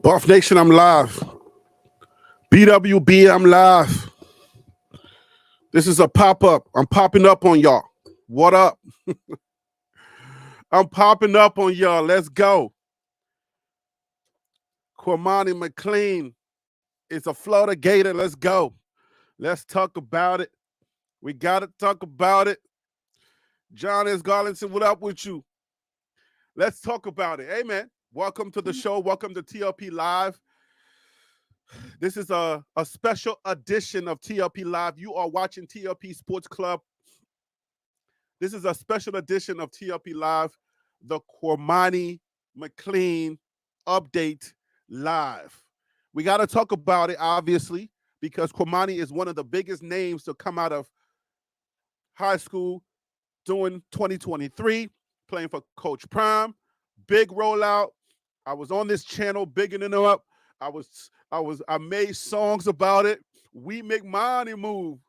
Buff Nation, I'm live. BWB, I'm live. This is a pop-up. I'm popping up on y'all. What up? I'm popping up on y'all. Let's go. Cormani McClain is a Florida Gator. Let's go. Let's talk about it. We got to talk about it. John S. Garlandson, what up with you? Let's talk about it. Hey, man. Welcome to the show. Welcome to TLP Live. This is a special edition of TLP Live. You are watching TLP Sports Club. This is a special edition of TLP Live, the Cormani McClain update live. We got to talk about it, obviously, because Cormani is one of the biggest names to come out of high school doing 2023, playing for Coach Prime. Big rollout. I was on this channel bigging it up. I made songs about it. We make money move.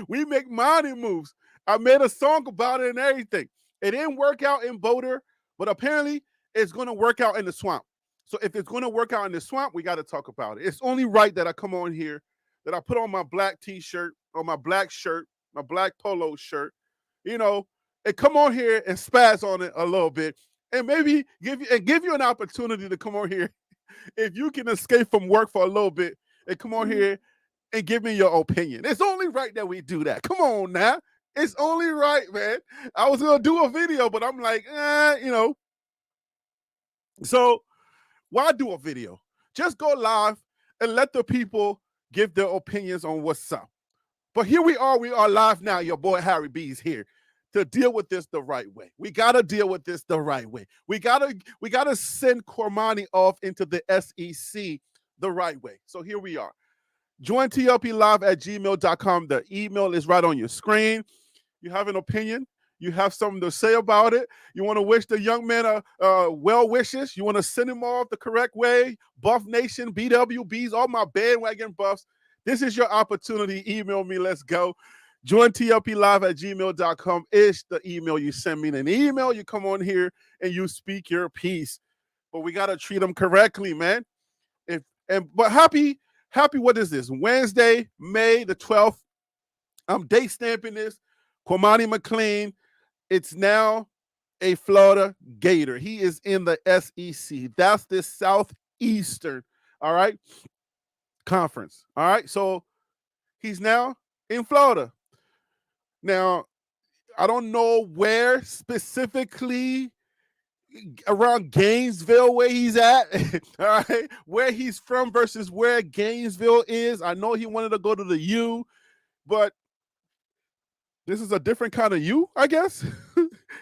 We make money moves. I made a song about it and everything. It didn't work out in Boulder, but apparently it's going to work out in the swamp. So if it's going to work out in the swamp, we got to talk about it. It's only right that I come on here, that I put on my black t-shirt or my black shirt, my black polo shirt, you know, and come on here and spaz on it a little bit, and maybe give you an opportunity to come on here if you can escape from work for a little bit and come on here and give me your opinion. It's only right that we do that. Come on now. It's only right, man. I was going to do a video, but I'm like, So why do a video? Just go live and let the people give their opinions on what's up. But here we are live now. Your boy Harry B is here to deal with this the right way. We gotta deal with this the right way. We gotta send Cormani off into the SEC the right way. So here we are. Join TLPlive@gmail.com. The email is right on your screen. You have an opinion. You have something to say about it. You want to wish the young man well wishes. You want to send him off the correct way. Buff Nation, BWBs, all my bandwagon buffs. This is your opportunity. Email me. Let's go. Join TLPlive@gmail.com is the email you send me. An email, you come on here and you speak your piece. But we got to treat them correctly, man. But happy, what is this? Wednesday, May the 12th. I'm date stamping this. Cormani McClain. It's now a Florida Gator. He is in the SEC. That's the Southeastern, all right, conference. All right, so he's now in Florida. Now, I don't know where specifically around Gainesville where he's at, all right, where he's from versus where Gainesville is. I know he wanted to go to the U, but this is a different kind of U, I guess.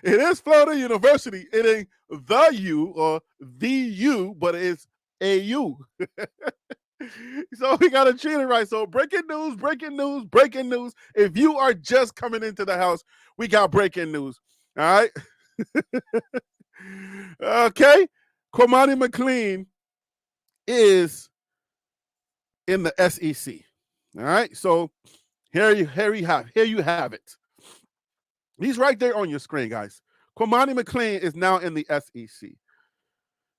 It is Florida University. It ain't the U or the U, but it's a U. So we got to treat it right. So breaking news. If you are just coming into the house, we got breaking news. All right. Okay. Cormani McClain is in the SEC. All right. So here you have it. He's right there on your screen, guys. Cormani McClain is now in the SEC.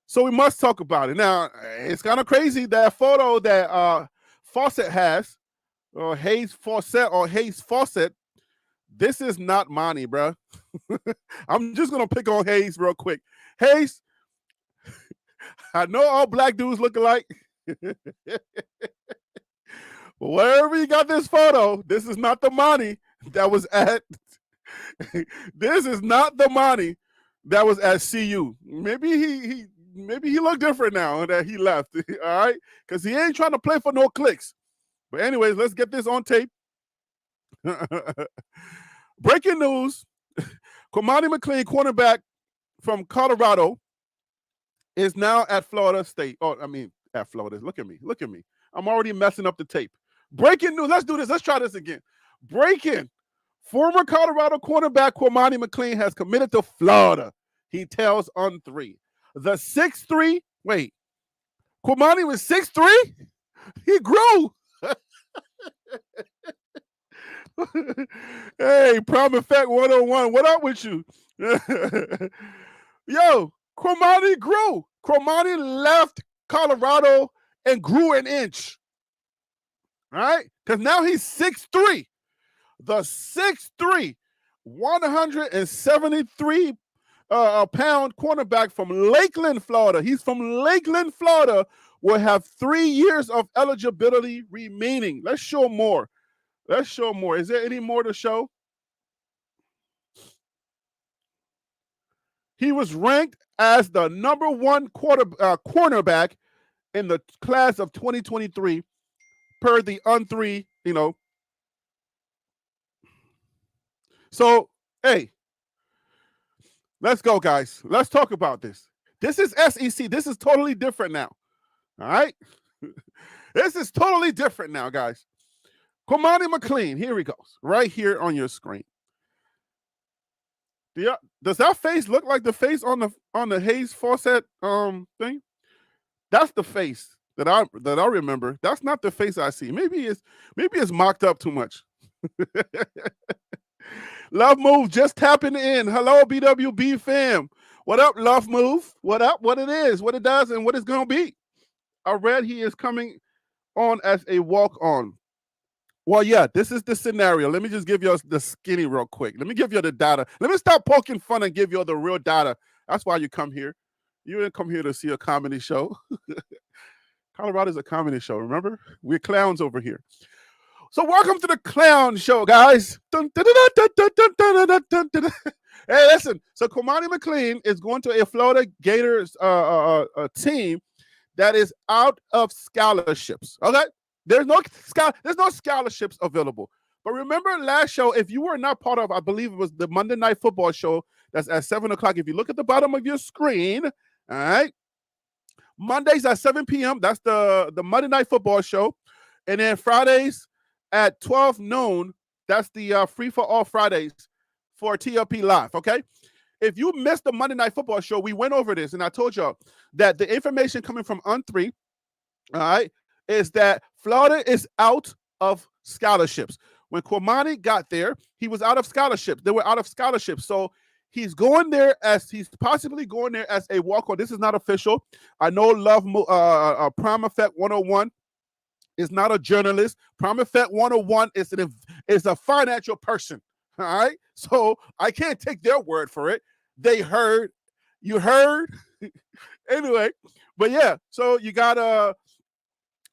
So we must talk about it. Now, it's kind of crazy that photo that Fawcett has, or Hayes Fawcett, this is not Monty, bro. I'm just going to pick on Hayes real quick. Hayes, I know all black dudes look alike. But wherever you got this photo, this is not the Monty that was at this is not the Monty that was at CU. Maybe he looked different now that he left. All right, because he ain't trying to play for no clicks. But anyways, let's get this on tape. Breaking news: Cormani McClain, cornerback from Colorado, is now at Florida State. Oh, I mean at Florida. Look at me. I'm already messing up the tape. Breaking news. Let's do this. Let's try this again. Breaking. Former Colorado cornerback Cormani McClain has committed to Florida. He tells on 3. The 6'3", wait, Cormani was 6'3"? He grew. Hey, Prime Effect 101, what up with you? Yo, Cormani grew. Cormani left Colorado and grew an inch. All right? Because now he's 6'3". The 6'3", 173 pound cornerback from Lakeland, Florida. He's from Lakeland, Florida, will have 3 years of eligibility remaining. Let's show more. Let's show more. Is there any more to show? He was ranked as the number one cornerback in the class of 2023 per the On3, So, hey, let's go, guys. Let's talk about this. This is SEC. This is totally different now. All right? This is totally different now, guys. Cormani McClain, here he goes, right here on your screen. Does that face look like the face on the Hayes Fawcett thing? That's the face that I remember. That's not the face I see. Maybe it's mocked up too much. Love Move just tapping in. Hello, BWB fam. What up, Love Move? What up? What it is, what it does, and what it's gonna be. I read he is coming on as a walk-on. Well, yeah, this is the scenario. Let me just give you the skinny real quick. Let me give you the data. Let me stop poking fun and give you the real data. That's why you come here. You didn't come here to see a comedy show. Colorado's a comedy show, remember? We're clowns over here. So welcome to the clown show, guys. Hey, listen. So Cormani McClain is going to a Florida Gators team that is out of scholarships. Okay, there's no scholarships available. But remember last show, if you were not part of, I believe it was the Monday Night Football show that's at 7 o'clock. If you look at the bottom of your screen, all right, Mondays at 7 p.m. That's the Monday Night Football show, and then Fridays at 12 noon. That's the Free for All Fridays for TLP Live. Okay. If you missed the Monday Night Football show, we went over this, and I told y'all that the information coming from On3, all right, is that Florida is out of scholarships. When Cormani got there, he was out of scholarships. They were out of scholarships. So he's possibly going there as a walk-on. This is not official. I know Prime Effect 101 is not a journalist. Prime Effect 101 is a financial person. All right. So I can't take their word for it. They heard, you heard. Anyway, but yeah, so you got a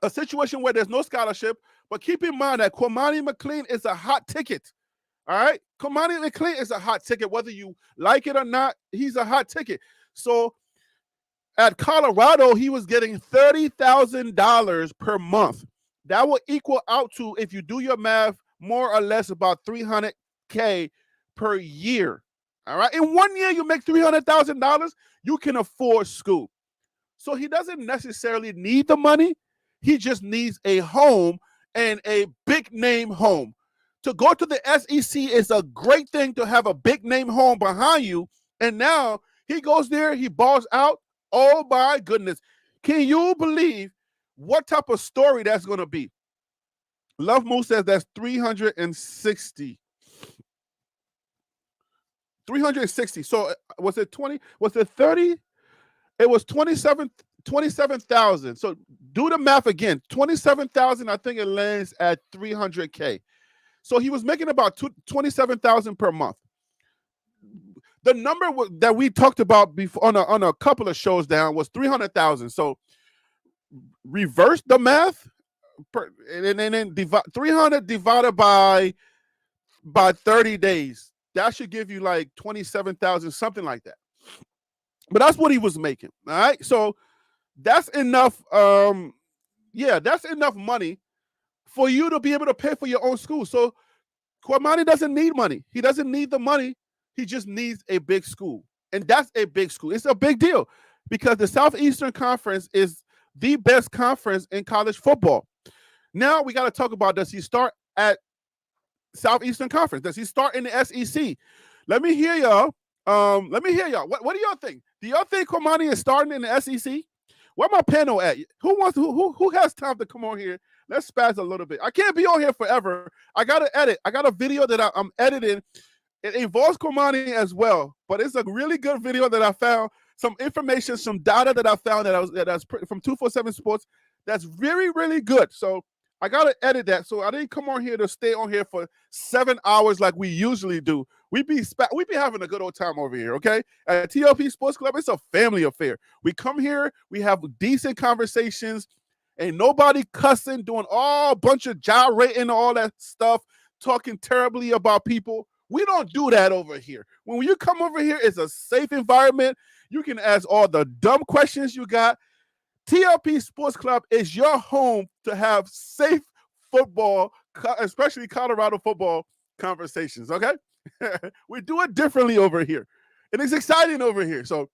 situation where there's no scholarship, but keep in mind that Cormani McClain is a hot ticket. All right. Cormani McClain is a hot ticket, whether you like it or not. He's a hot ticket. So at Colorado, he was getting $30,000 per month. That will equal out to, if you do your math, more or less about $300K per year. All right. In 1 year, you make $300,000. You can afford school. So he doesn't necessarily need the money. He just needs a home, and a big name home. To go to the SEC is a great thing, to have a big name home behind you. And now he goes there, he balls out. Oh my goodness. Can you believe what type of story that's going to be? Love Moose says that's 360. 360. So was it 20? Was it 30? It was 27,000. So do the math again. 27,000, I think it lands at 300K. So he was making about 27,000 per month. The number that we talked about before on a couple of shows down was 300,000. So reverse the math, and then 300 divided by 30 days. That should give you like 27,000, something like that. But that's what he was making. All right. So that's enough. That's enough money for you to be able to pay for your own school. So Cormani doesn't need money. He doesn't need the money. He just needs a big school. And that's a big school. It's a big deal because the Southeastern Conference is the best conference in college football. Now we got to talk about, does he start at Southeastern Conference? Does he start in the SEC? Let me hear y'all. What do y'all think? Do y'all think Cormani is starting in the SEC? Where my panel at? Who has time to come on here? Let's spaz a little bit. I can't be on here forever. I got to edit. I got a video that I'm editing. It involves Cormani as well, but it's a really good video that I found. some information, some data that I found that's from 247 Sports that's really, really good. So I gotta edit that. So I didn't come on here to stay on here for 7 hours like we usually do. We be having a good old time over here, okay? At TLP Sports Club, it's a family affair. We come here, we have decent conversations, ain't nobody cussing, doing all bunch of gyrating, all that stuff, talking terribly about people. We don't do that over here. When you come over here, it's a safe environment. You can ask all the dumb questions you got. TLP Sports Club is your home to have safe football, especially Colorado football conversations, okay? We do it differently over here. And it's exciting over here. So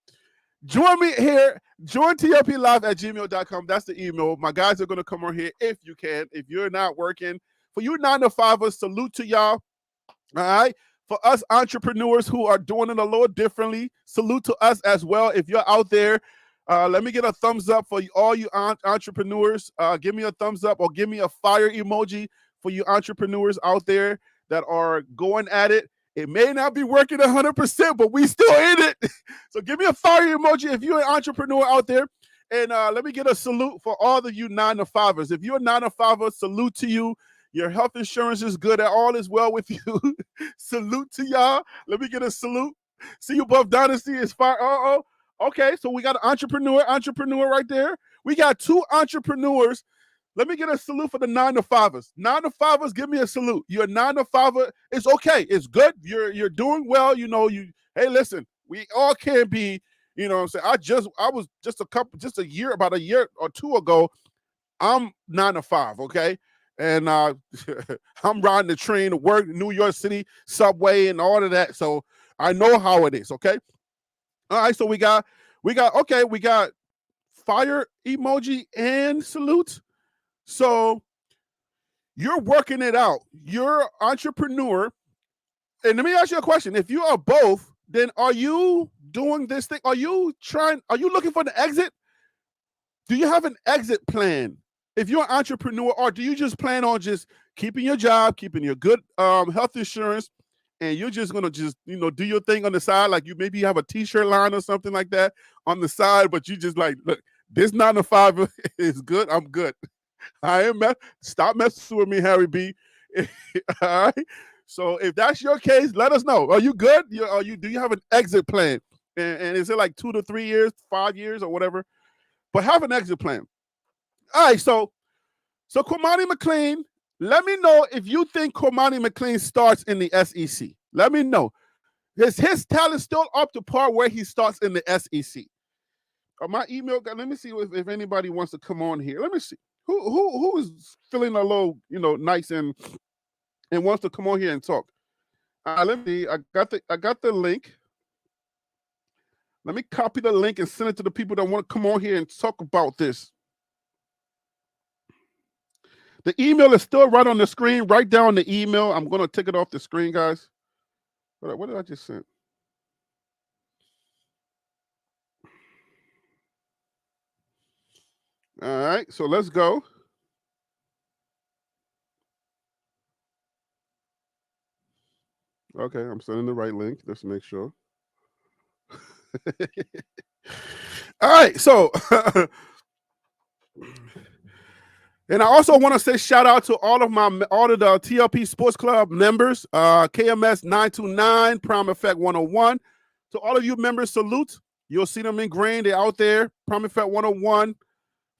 join me here. Join TLPlive@gmail.com. That's the email. My guys are going to come on here if you can. If you're not working, for you 9-to-5ers, salute to y'all. All right. For us entrepreneurs who are doing it a little differently, salute to us as well. If you're out there, let me get a thumbs up for all you entrepreneurs. Give me a thumbs up or give me a fire emoji for you entrepreneurs out there that are going at it. It may not be working 100%, but we still in it. So give me a fire emoji if you're an entrepreneur out there. And let me get a salute for all of you 9-to-5ers. If you're a 9-to-5er, salute to you. Your health insurance is good. All is well with you. Salute to y'all. Let me get a salute. See you above Dynasty is fire. Okay, so we got an entrepreneur right there. We got 2 entrepreneurs. Let me get a salute for the 9-to-5ers. 9-to-5ers, give me a salute. You're a 9-to-5er. It's okay. It's good. You're doing well. Hey, listen, we all can be, you know what I'm saying? I was about a year or 2 ago, I'm 9-to-5, okay? And I'm riding the train to work, New York City subway and all of that. So I know how it is, okay? All right, so we got fire emoji and salute. So you're working it out. You're an entrepreneur. And let me ask you a question. If you are both, then are you doing this thing? Are you looking for the exit? Do you have an exit plan? If you're an entrepreneur, or do you just plan on just keeping your job, keeping your good health insurance, and you're just gonna do your thing on the side, like you maybe have a t-shirt line or something like that on the side, but you just like, look, this 9-to-5 is good. I'm good. Stop messing with me, Harry B. All right. So if that's your case, let us know. Are you good? Do you have an exit plan? And is it like 2 to 3 years, 5 years, or whatever? But have an exit plan. All right, so Cormani McClain, let me know if you think Cormani McClain starts in the SEC. Let me know. Is his talent still up to par where he starts in the SEC? My email guy, let me see if anybody wants to come on here. Let me see. Who is feeling a little, nice and wants to come on here and talk? Let me see. I got the link. Let me copy the link and send it to the people that want to come on here and talk about this. The email is still right on the screen. Write down the email. I'm going to take it off the screen, guys. What did I just send? All right, so let's go. Okay, I'm sending the right link. Let's make sure. All right, so and I also want to say shout out to all of the TLP Sports Club members, KMS 929, Prime Effect 101. To all of you members, salute. You'll see them in green. They're out there. Prime Effect 101.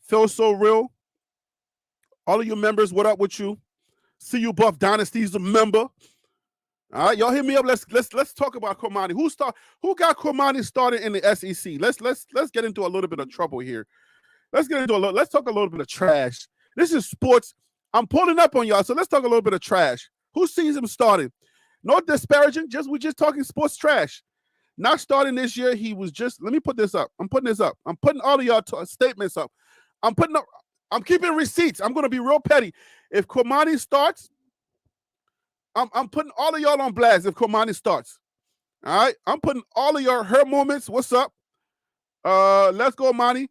Feel so real. All of you members, what up with you? See you, Buff Dynasty's a member. All right, y'all hit me up. Let's talk about Cormani. Who got Cormani started in the SEC? Let's get into a little bit of trouble here. Let's talk a little bit of trash. This is sports. I'm pulling up on y'all, so let's talk a little bit of trash. Who sees him starting? No disparaging. We're just talking sports trash. Not starting this year. He was just. Let me put this up. I'm putting this up. I'm putting all of y'all statements up. I'm keeping receipts. I'm going to be real petty. If Cormani starts, I'm putting all of y'all on blast. If Cormani starts, all right. I'm putting all of her moments. What's up? Let's go, Monty.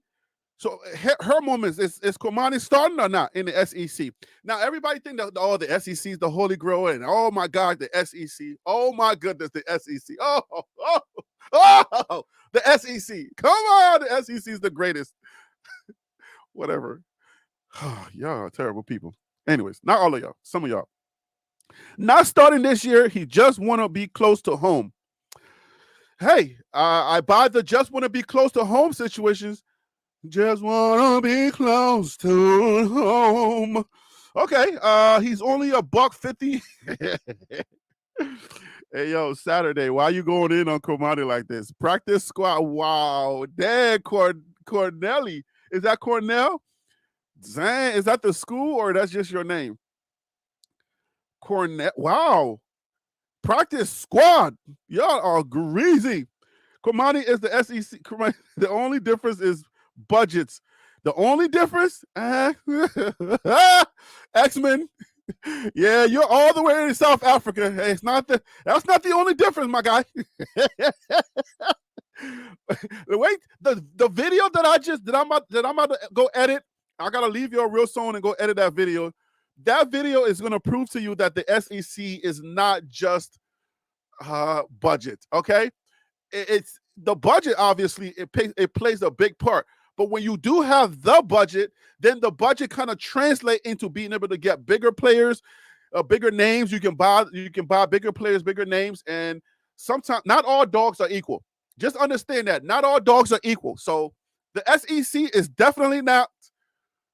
So her moments is Cormani starting or not in the SEC? Now everybody think that the SEC is the holy grail, and oh my God, the SEC. Oh my goodness, the SEC. Oh, the SEC. Come on, the SEC is the greatest. Whatever. Y'all are terrible people. Anyways, not all of y'all. Some of y'all. Not starting this year. He just want to be close to home. Hey, I buy the just want to be close to home situations. Just want to be close to home. Okay, he's only $150. Hey, yo, Saturday, why you going in on Cormani like this? Practice squad. Wow. Dad, Cornelli. Is that Cornell? Zang, is that the school or that's just your name? Cornell. Wow. Practice squad. Y'all are greasy. Cormani is the SEC. The only difference is budgets. The only difference? X-Men. Yeah, you're all the way in South Africa. Hey, that's not the only difference, my guy. Wait, the video that I'm about to go edit, I gotta leave your real soon and go edit that video. That video is gonna prove to you that the SEC is not just budget. Okay, it's the budget. Obviously, it plays a big part. But when you do have the budget, then the budget kind of translate into being able to get bigger players, bigger names. You can buy bigger players, bigger names, and sometimes not all dogs are equal. Just understand that not all dogs are equal. So the SEC is definitely not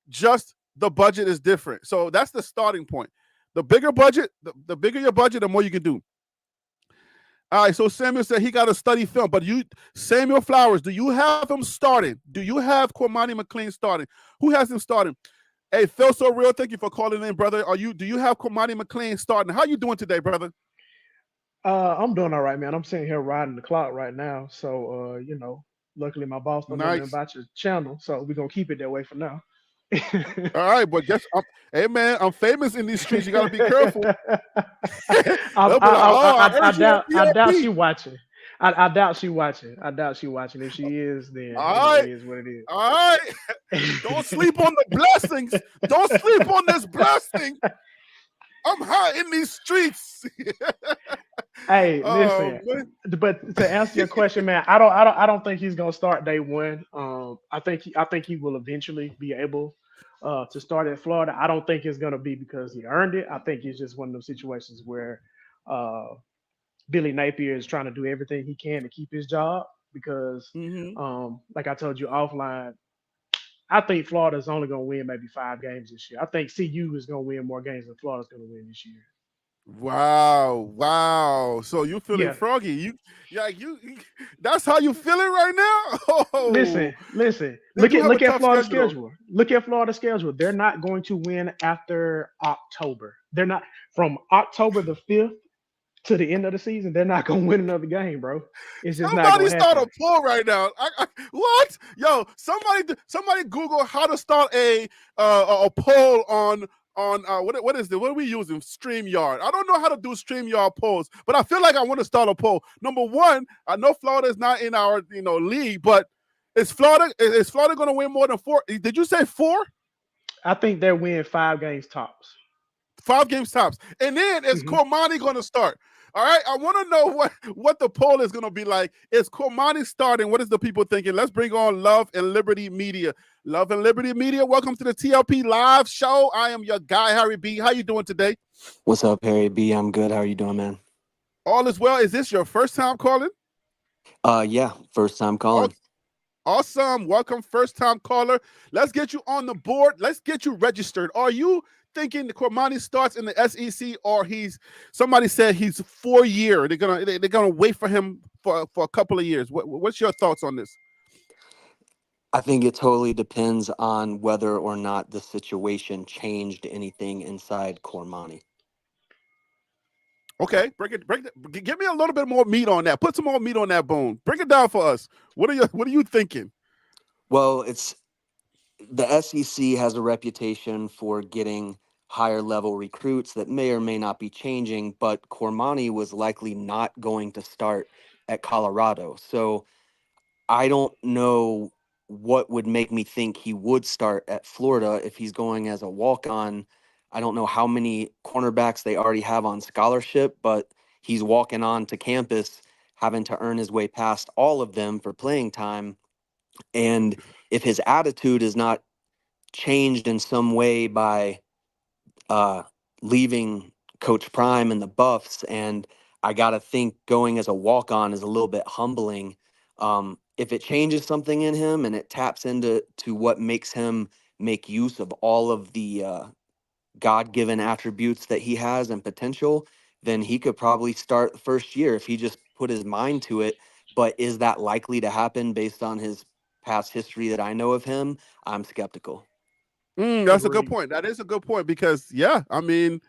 just the budget is different. So that's the starting point. The bigger budget, the bigger your budget, the more you can do. All right, so Samuel said he got to study film, but Samuel Flowers, do you have him starting? Do you have Cormani McClain starting? Who has him starting? Hey, Phil So Real, thank you for calling in, brother. Do you have Cormani McClain starting? How you doing today, brother? I'm doing all right, man. I'm sitting here riding the clock right now. So, luckily my boss don't know nothing Nice. about your channel, so we're gonna keep it that way for now. All right, but hey man, I'm famous in these streets. You got to be careful. They'll be like, I heard you on I doubt TLP. she watching. I doubt she watching. I doubt she watching. If she is, then All it right, is what it all right. Don't sleep on the blessings. Don't sleep on this blessing. I'm hot in these streets. Hey, Oh, listen. man. But to answer your question, man, I don't think he's gonna start day one. I think he will eventually be able to start at Florida. I don't think it's gonna be because he earned it. I think it's just one of those situations where uh, Billy Napier is trying to do everything he can to keep his job because, Mm-hmm. like I told you offline, I think Florida's only gonna win maybe 5 games this year. I think CU is gonna win more games than Florida's gonna win this year. Wow. So you feeling Yeah. froggy? That's how you feeling right now? Oh, Listen. they do have a Look at tough Florida's schedule though. schedule. Look at Florida's schedule. They're not going to win after October. They're not from October the 5th to the end of the season. They're not going to win another game, bro. It's just not Somebody going to start happen. a poll right now. What? Yo, somebody Google how to start a poll on what is it? What are we using? StreamYard. I don't know how to do StreamYard polls, but I feel like I want to start a poll. Number one, I know Florida is not in our league, but is Florida going to win more than 4? Did you say 4? I think they'll win 5 games tops. 5 games tops. And then is Hmm. Cormani going to start? All right. I want to know what the poll is going to be like. Is Cormani starting? What is the people thinking? Let's bring on Love and Liberty Media. Love and Liberty Media. Welcome to the TLP live show. I am your guy, Harry B. How you doing today? What's up, Harry B? I'm good. How are you doing, man? All is well. Is this your first time calling? Yeah, first time Oh, calling. awesome. Welcome, first time caller. Let's get you on the board. Let's get you registered. Are you thinking the Cormani starts in the SEC, or somebody said he's 4-year? They're gonna wait for him for a couple of years. What's your thoughts on this? I think it totally depends on whether or not the situation changed anything inside Cormani. Okay, give me a little bit more meat on that. Put some more meat on that bone. Break it down for us. What are you thinking? Well, the SEC has a reputation for getting higher level recruits that may or may not be changing, but Cormani was likely not going to start at Colorado. So I don't know what would make me think he would start at Florida if he's going as a walk-on. I don't know how many cornerbacks they already have on scholarship, but he's walking on to campus, having to earn his way past all of them for playing time. And if his attitude is not changed in some way by leaving Coach Prime and the Buffs, and I got to think going as a walk-on is a little bit humbling. If it changes something in him and it taps into what makes him make use of all of the God-given attributes that he has and potential, then he could probably start the first year if he just put his mind to it. But is that likely to happen based on his past history that I know of him? I'm skeptical. That's a good point. That is a good point because, yeah, I mean,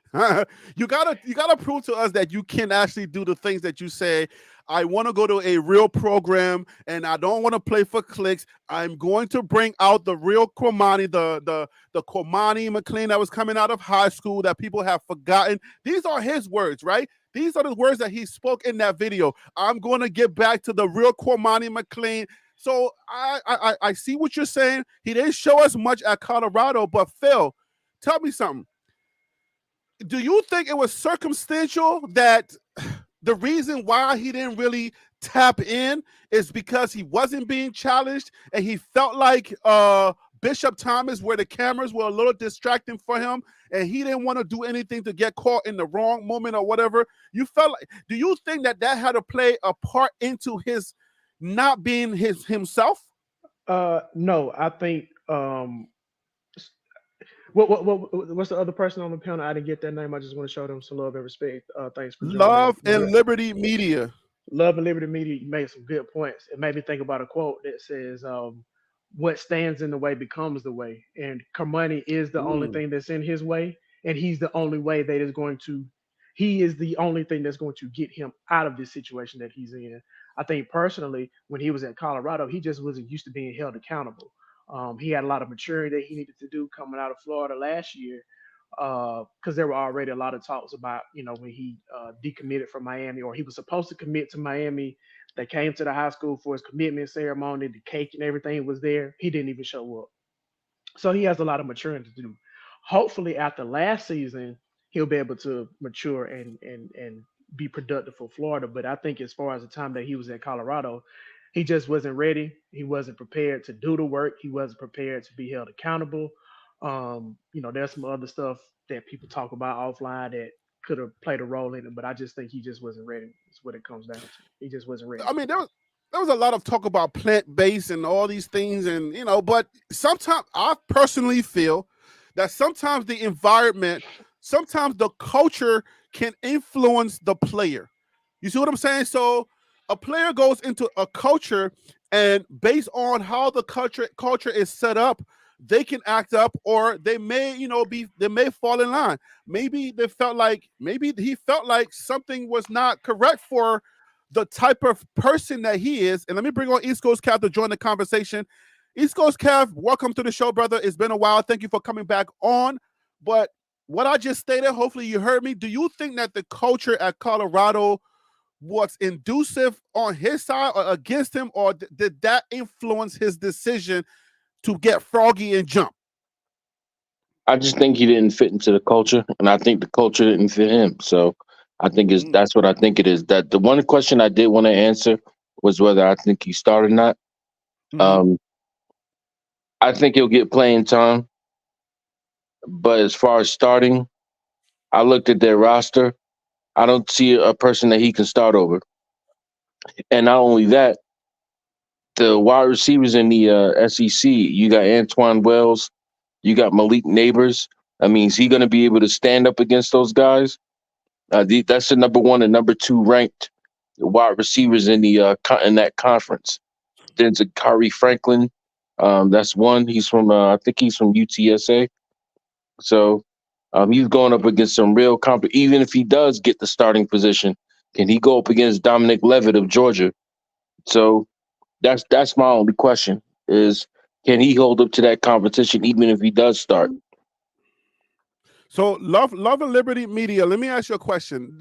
you gotta prove to us that you can actually do the things that you say. I want to go to a real program, and I don't want to play for clicks. I'm going to bring out the real Cormani, the Cormani MCclain that was coming out of high school that people have forgotten. These are his words, right? These are the words that he spoke in that video. I'm going to get back to the real Cormani MCclain. So I see what you're saying. He didn't show us much at Colorado, but Phil, tell me something. Do you think it was circumstantial that the reason why he didn't really tap in is because he wasn't being challenged and he felt like Bishop Thomas, where the cameras were a little distracting for him and he didn't want to do anything to get caught in the wrong moment or whatever? You felt like, do you think that had to play a part into his not being himself? No, I think what's the other person on the panel? I didn't get that name. I just want to show them some love and respect. Thanks for joining. Love and Liberty Media. Love and Liberty Media. You made some good points. It made me think about a quote that says, "What stands in the way becomes the way." And Cormani is the only thing that's in his way, and he's the only way that is going to. He is the only thing that's going to get him out of this situation that he's in. I think personally, when he was at Colorado, he just wasn't used to being held accountable. He had a lot of maturity that he needed to do coming out of Florida last year, because there were already a lot of talks about, when he decommitted from Miami, or he was supposed to commit to Miami. They came to the high school for his commitment ceremony. The cake and everything was there. He didn't even show up. So he has a lot of maturing to do. Hopefully, after last season, he'll be able to mature and be productive for Florida. But I think as far as the time that he was at Colorado, he just wasn't ready. He wasn't prepared to do the work. He wasn't prepared to be held accountable. There's some other stuff that people talk about offline that could have played a role in it, but I just think he just wasn't ready. That's what it comes down to. He just wasn't ready. I mean, there was a lot of talk about plant-based and all these things, and but sometimes I personally feel that sometimes the environment, sometimes the culture can influence the player. You see what I'm saying? So a player goes into a culture, and based on how the culture is set up, they can act up, or they may, they may fall in line. Maybe he felt like something was not correct for the type of person that he is. And let me bring on East Coast Cav to join the conversation. East Coast Cav, welcome to the show, brother. It's been a while. Thank you for coming back on. But what I just stated, hopefully you heard me. Do you think that the culture at Colorado was inducive on his side or against him, or did that influence his decision to get froggy and jump? I just think he didn't fit into the culture, and I think the culture didn't fit him. So I think that's what I think it is. That the one question I did want to answer was whether I think he started or not. I think he'll get playing time, but as far as starting, I looked at their roster. I don't see a person that he can start over. And not only that, the wide receivers in the SEC, you got Antoine Wells, you got Malik Neighbors. I mean, is he going to be able to stand up against those guys? That's the number 1 and number 2 ranked wide receivers in the in that conference. Then Zakari Franklin, that's one. He's from I think he's from UTSA. So he's going up against some real even if he does get the starting position, can he go up against Dominic Levitt of Georgia? So that's my only question is, can he hold up to that competition even if he does start? So love and Liberty Media. Let me ask you a question.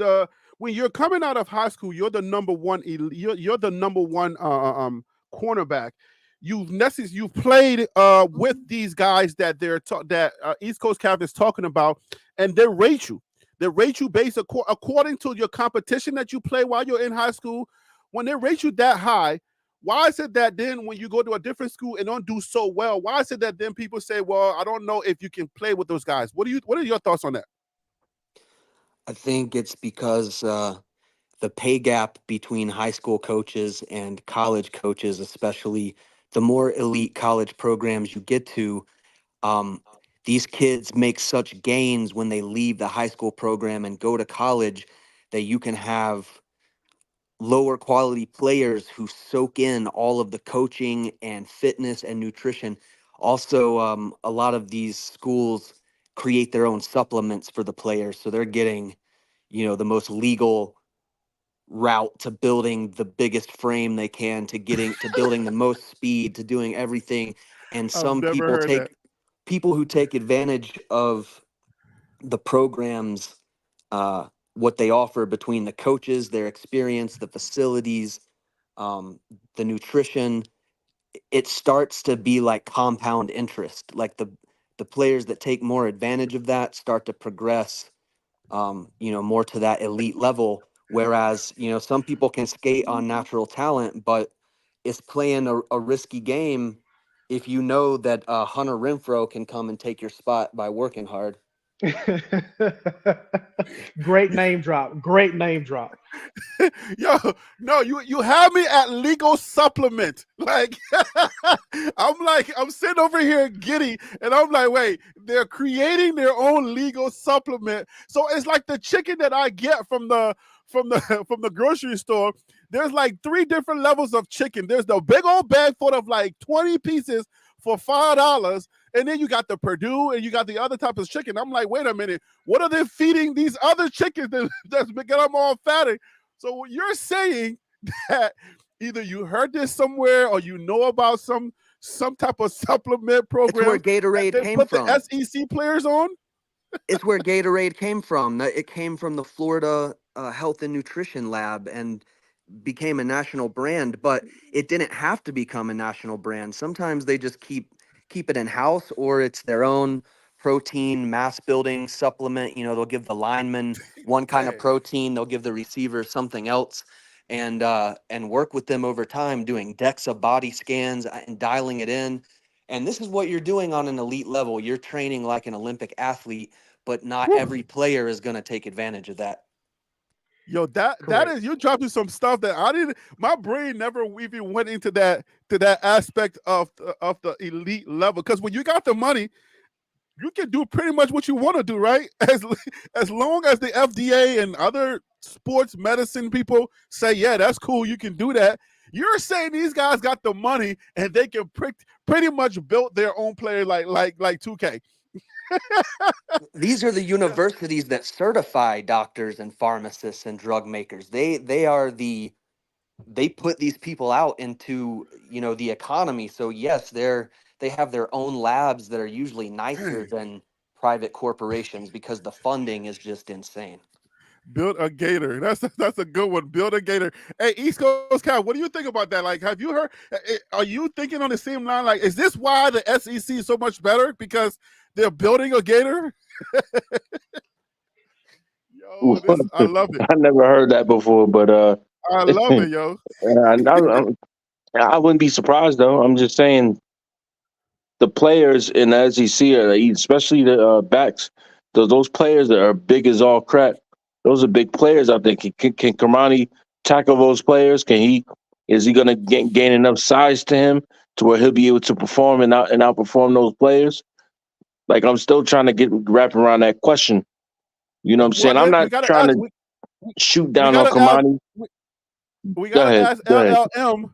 When you're coming out of high school, you're the number one. You're the number one cornerback. you've played with these guys that East Coast Cap is talking about, and they rate you. They rate you based according to your competition that you play while you're in high school. When they rate you that high, why is it that then when you go to a different school and don't do so well, why is it that then people say, well, I don't know if you can play with those guys? What are your thoughts on that? I think it's because the pay gap between high school coaches and college coaches, especially the more elite college programs you get to, these kids make such gains when they leave the high school program and go to college that you can have lower quality players who soak in all of the coaching and fitness and nutrition. Also, a lot of these schools create their own supplements for the players, so they're getting, the most legal route to building the biggest frame they can, to building the most speed, to doing everything. And I've some never heard that. people who take advantage of the programs, what they offer between the coaches, their experience, the facilities, the nutrition, it starts to be like compound interest. Like the players that take more advantage of that start to progress, more to that elite level. Whereas, some people can skate on natural talent, but it's playing a risky game if you know that Hunter Renfro can come and take your spot by working hard. Great name drop. Great name drop. Yo, no, you have me at legal supplement. Like, I'm sitting over here giddy, and I'm like, wait, they're creating their own legal supplement. So it's like the chicken that I get from the from the grocery store. There's like 3 different levels of chicken. There's the big old bag full of like 20 pieces for $5. And then you got the Purdue and you got the other type of chicken. I'm like, wait a minute, what are they feeding these other chickens that's making them all fatty? So you're saying that either you heard this somewhere or you know about some type of supplement It's where program Gatorade that came put from. the SEC players on? It's where Gatorade came from. It came from the Florida Health and Nutrition Lab and became a national brand, but it didn't have to become a national brand. Sometimes they just keep it in house, or it's their own protein mass building supplement. They'll give the lineman one kind of Man. protein, they'll give the receiver something else, and work with them over time, doing DEXA body scans and dialing it in. And this is what you're doing on an elite level. You're training like an Olympic athlete, but not Whew. every player is going to take advantage of that. Yo, that Correct. is, you dropping some stuff that I didn't. My brain never even went into that aspect of the elite level. Because when you got the money, you can do pretty much what you want to do, right? As long as the FDA and other sports medicine people say, yeah, that's cool, you can do that. You're saying these guys got the money and they can pretty much build their own player like 2K. These are the universities that certify doctors and pharmacists and drug makers. They put these people out into, the economy. So yes, they have their own labs that are usually nicer than private corporations because the funding is just insane. Build a Gator. That's a good one. Build a Gator. Hey, East Coast Cal, what do you think about that? Like, have you heard? Are you thinking on the same line? Like, is this why the SEC is so much better? Because they're building a Gator? Yo, I love it. I never heard that before, but I love it, yo. I wouldn't be surprised though. I'm just saying the players in the SEC, especially the backs, those players that are big as all crap. Those are big players out there. Can Cormani tackle those players? Is he going to gain enough size to him to where he'll be able to perform and outperform those players? Like, I'm still trying to wrap around that question. You know what I'm saying? I'm not trying to shoot down on Cormani. We gotta ask LLM.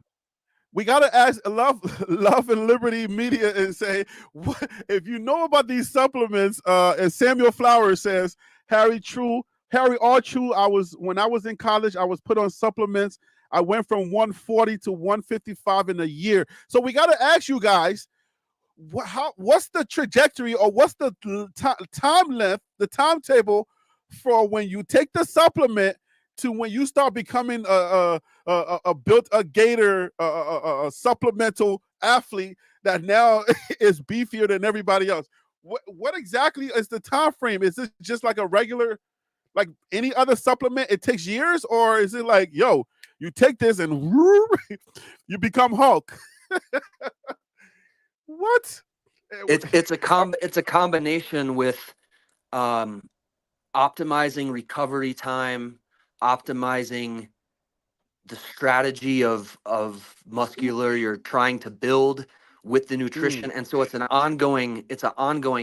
We gotta ask Love and Liberty Media and say, what, if you know about these supplements. And Samuel Flowers says, Harry, all true. When I was in college, I was put on supplements. I went from 140 to 155 in a year. So we gotta ask you guys, what's the trajectory, or what's the time length, the timetable for when you take the supplement to when you start becoming a Gator a supplemental athlete that now is beefier than everybody else? What exactly is the time frame? Is this just like a regular, like any other supplement? It takes years, or is it like, yo, you take this and you become Hulk? What? It's a combination with optimizing recovery time, optimizing the strategy of muscular you're trying to build with the nutrition. And so it's an ongoing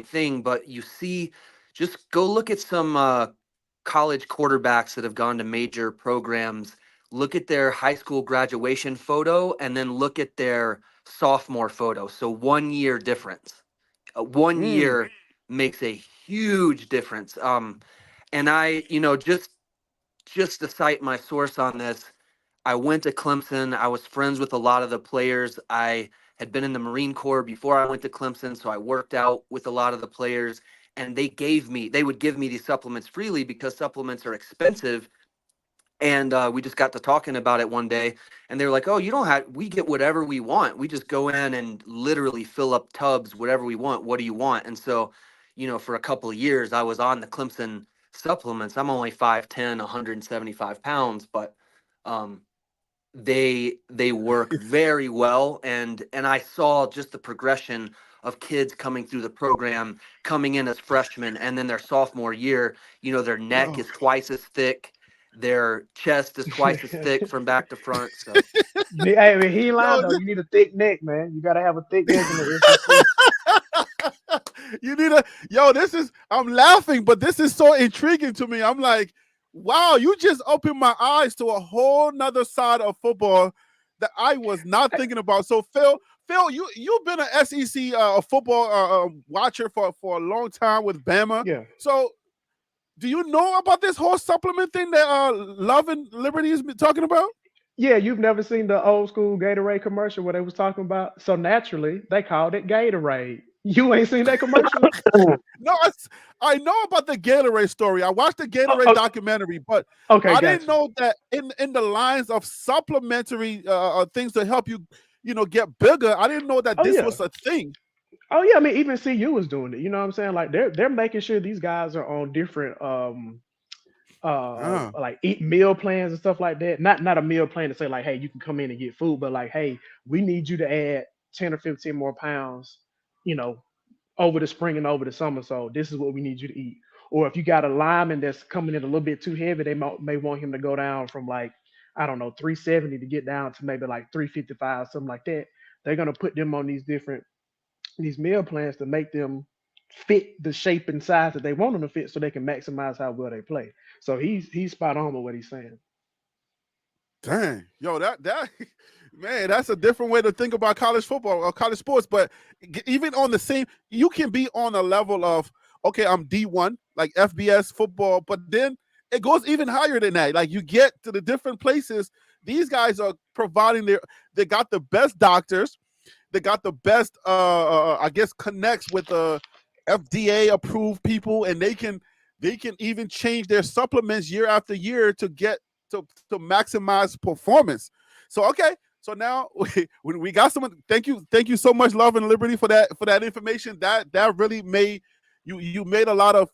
thing. But you see, just go look at some college quarterbacks that have gone to major programs. Look at their high school graduation photo and then look at their sophomore photo. So 1 year difference. 1 year makes a huge difference. And I, just to cite my source on this, I went to Clemson. I was friends with a lot of the players. I had been in the Marine Corps before I went to Clemson, so I worked out with a lot of the players, and they would give me these supplements freely because supplements are expensive. And we just got to talking about it one day, and they were like, "Oh, we get whatever we want. We just go in and literally fill up tubs, whatever we want. What do you want?" And so, for a couple of years, I was on the Clemson supplements. I'm only 5'10", 175 pounds, but they work very well, and I saw just the progression of kids coming through the program, coming in as freshmen, and then their sophomore year, their neck is twice as thick, their chest is twice as thick from back to front. So Hey, man, he lying Yo, though. You need a thick neck, man. You gotta have a thick neck in the SEC. you need I'm laughing, but this is so intriguing to me. I'm like, wow, you just opened my eyes to a whole nother side of football that I was not thinking about. So Phil, you've been an SEC football watcher for a long time with Bama. Yeah. So do you know about this whole supplement thing that Love and Liberty has been talking about? Yeah, you've never seen the old school Gatorade commercial where they was talking about, so naturally they called it Gatorade. You ain't seen that commercial? No, I know about the Gatorade story. I watched the Gatorade documentary, but Okay, I gotcha. didn't know that in the lines of supplementary things to help you, get bigger. I didn't know that this was a thing. Oh yeah, I mean even CU was doing it. You know what I'm saying? Like they're making sure these guys are on different like eat meal plans and stuff like that. Not a meal plan to say like, hey, you can come in and get food, but like, hey, we need you to add 10 or 15 more pounds, over the spring and over the summer. So this is what we need you to eat. Or if you got a lineman that's coming in a little bit too heavy, they may want him to go down from like, I don't know, 370 to get down to maybe like 355, something like that. They're gonna put them on these meal plans to make them fit the shape and size that they want them to fit so they can maximize how well they play. So he's spot on with what he's saying. Dang, yo, that man, that's a different way to think about college football or college sports. But even on the same, you can be on a level of, okay, I'm D1, like FBS football, but then it goes even higher than that. Like you get to the different places, these guys are providing they got the best doctors, they got the best I guess connects with the FDA approved people, and they can even change their supplements year after year to get to maximize performance. So okay, so now we got someone. Thank you so much, Love and Liberty, for that information. That really made you made a lot of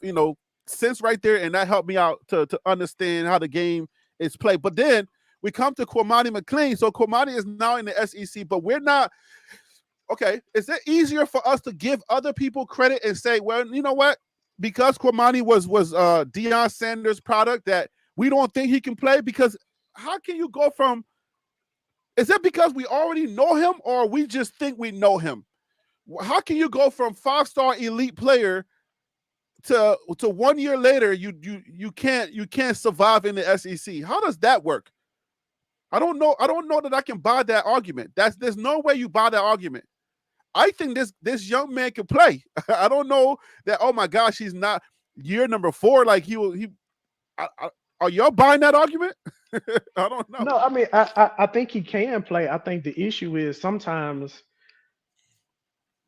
sense right there, and that helped me out to understand how the game is played. But then we come to Cormani McClain. So Cormani is now in the SEC, but we're not. Okay, is it easier for us to give other people credit and say, well, you know what? Because Cormani was Deion Sanders' product, that we don't think he can play? Because how can you go from? Is it because we already know him, or we just think we know him? How can you go from 5-star elite player to 1 year later you can't survive in the SEC? How does that work? I don't know that I can buy that argument. There's no way you buy that argument. I think this young man can play. I don't know that. Oh my gosh, he's not year number 4. Like are y'all buying that argument? I don't know. No, I mean I think he can play. I think the issue is sometimes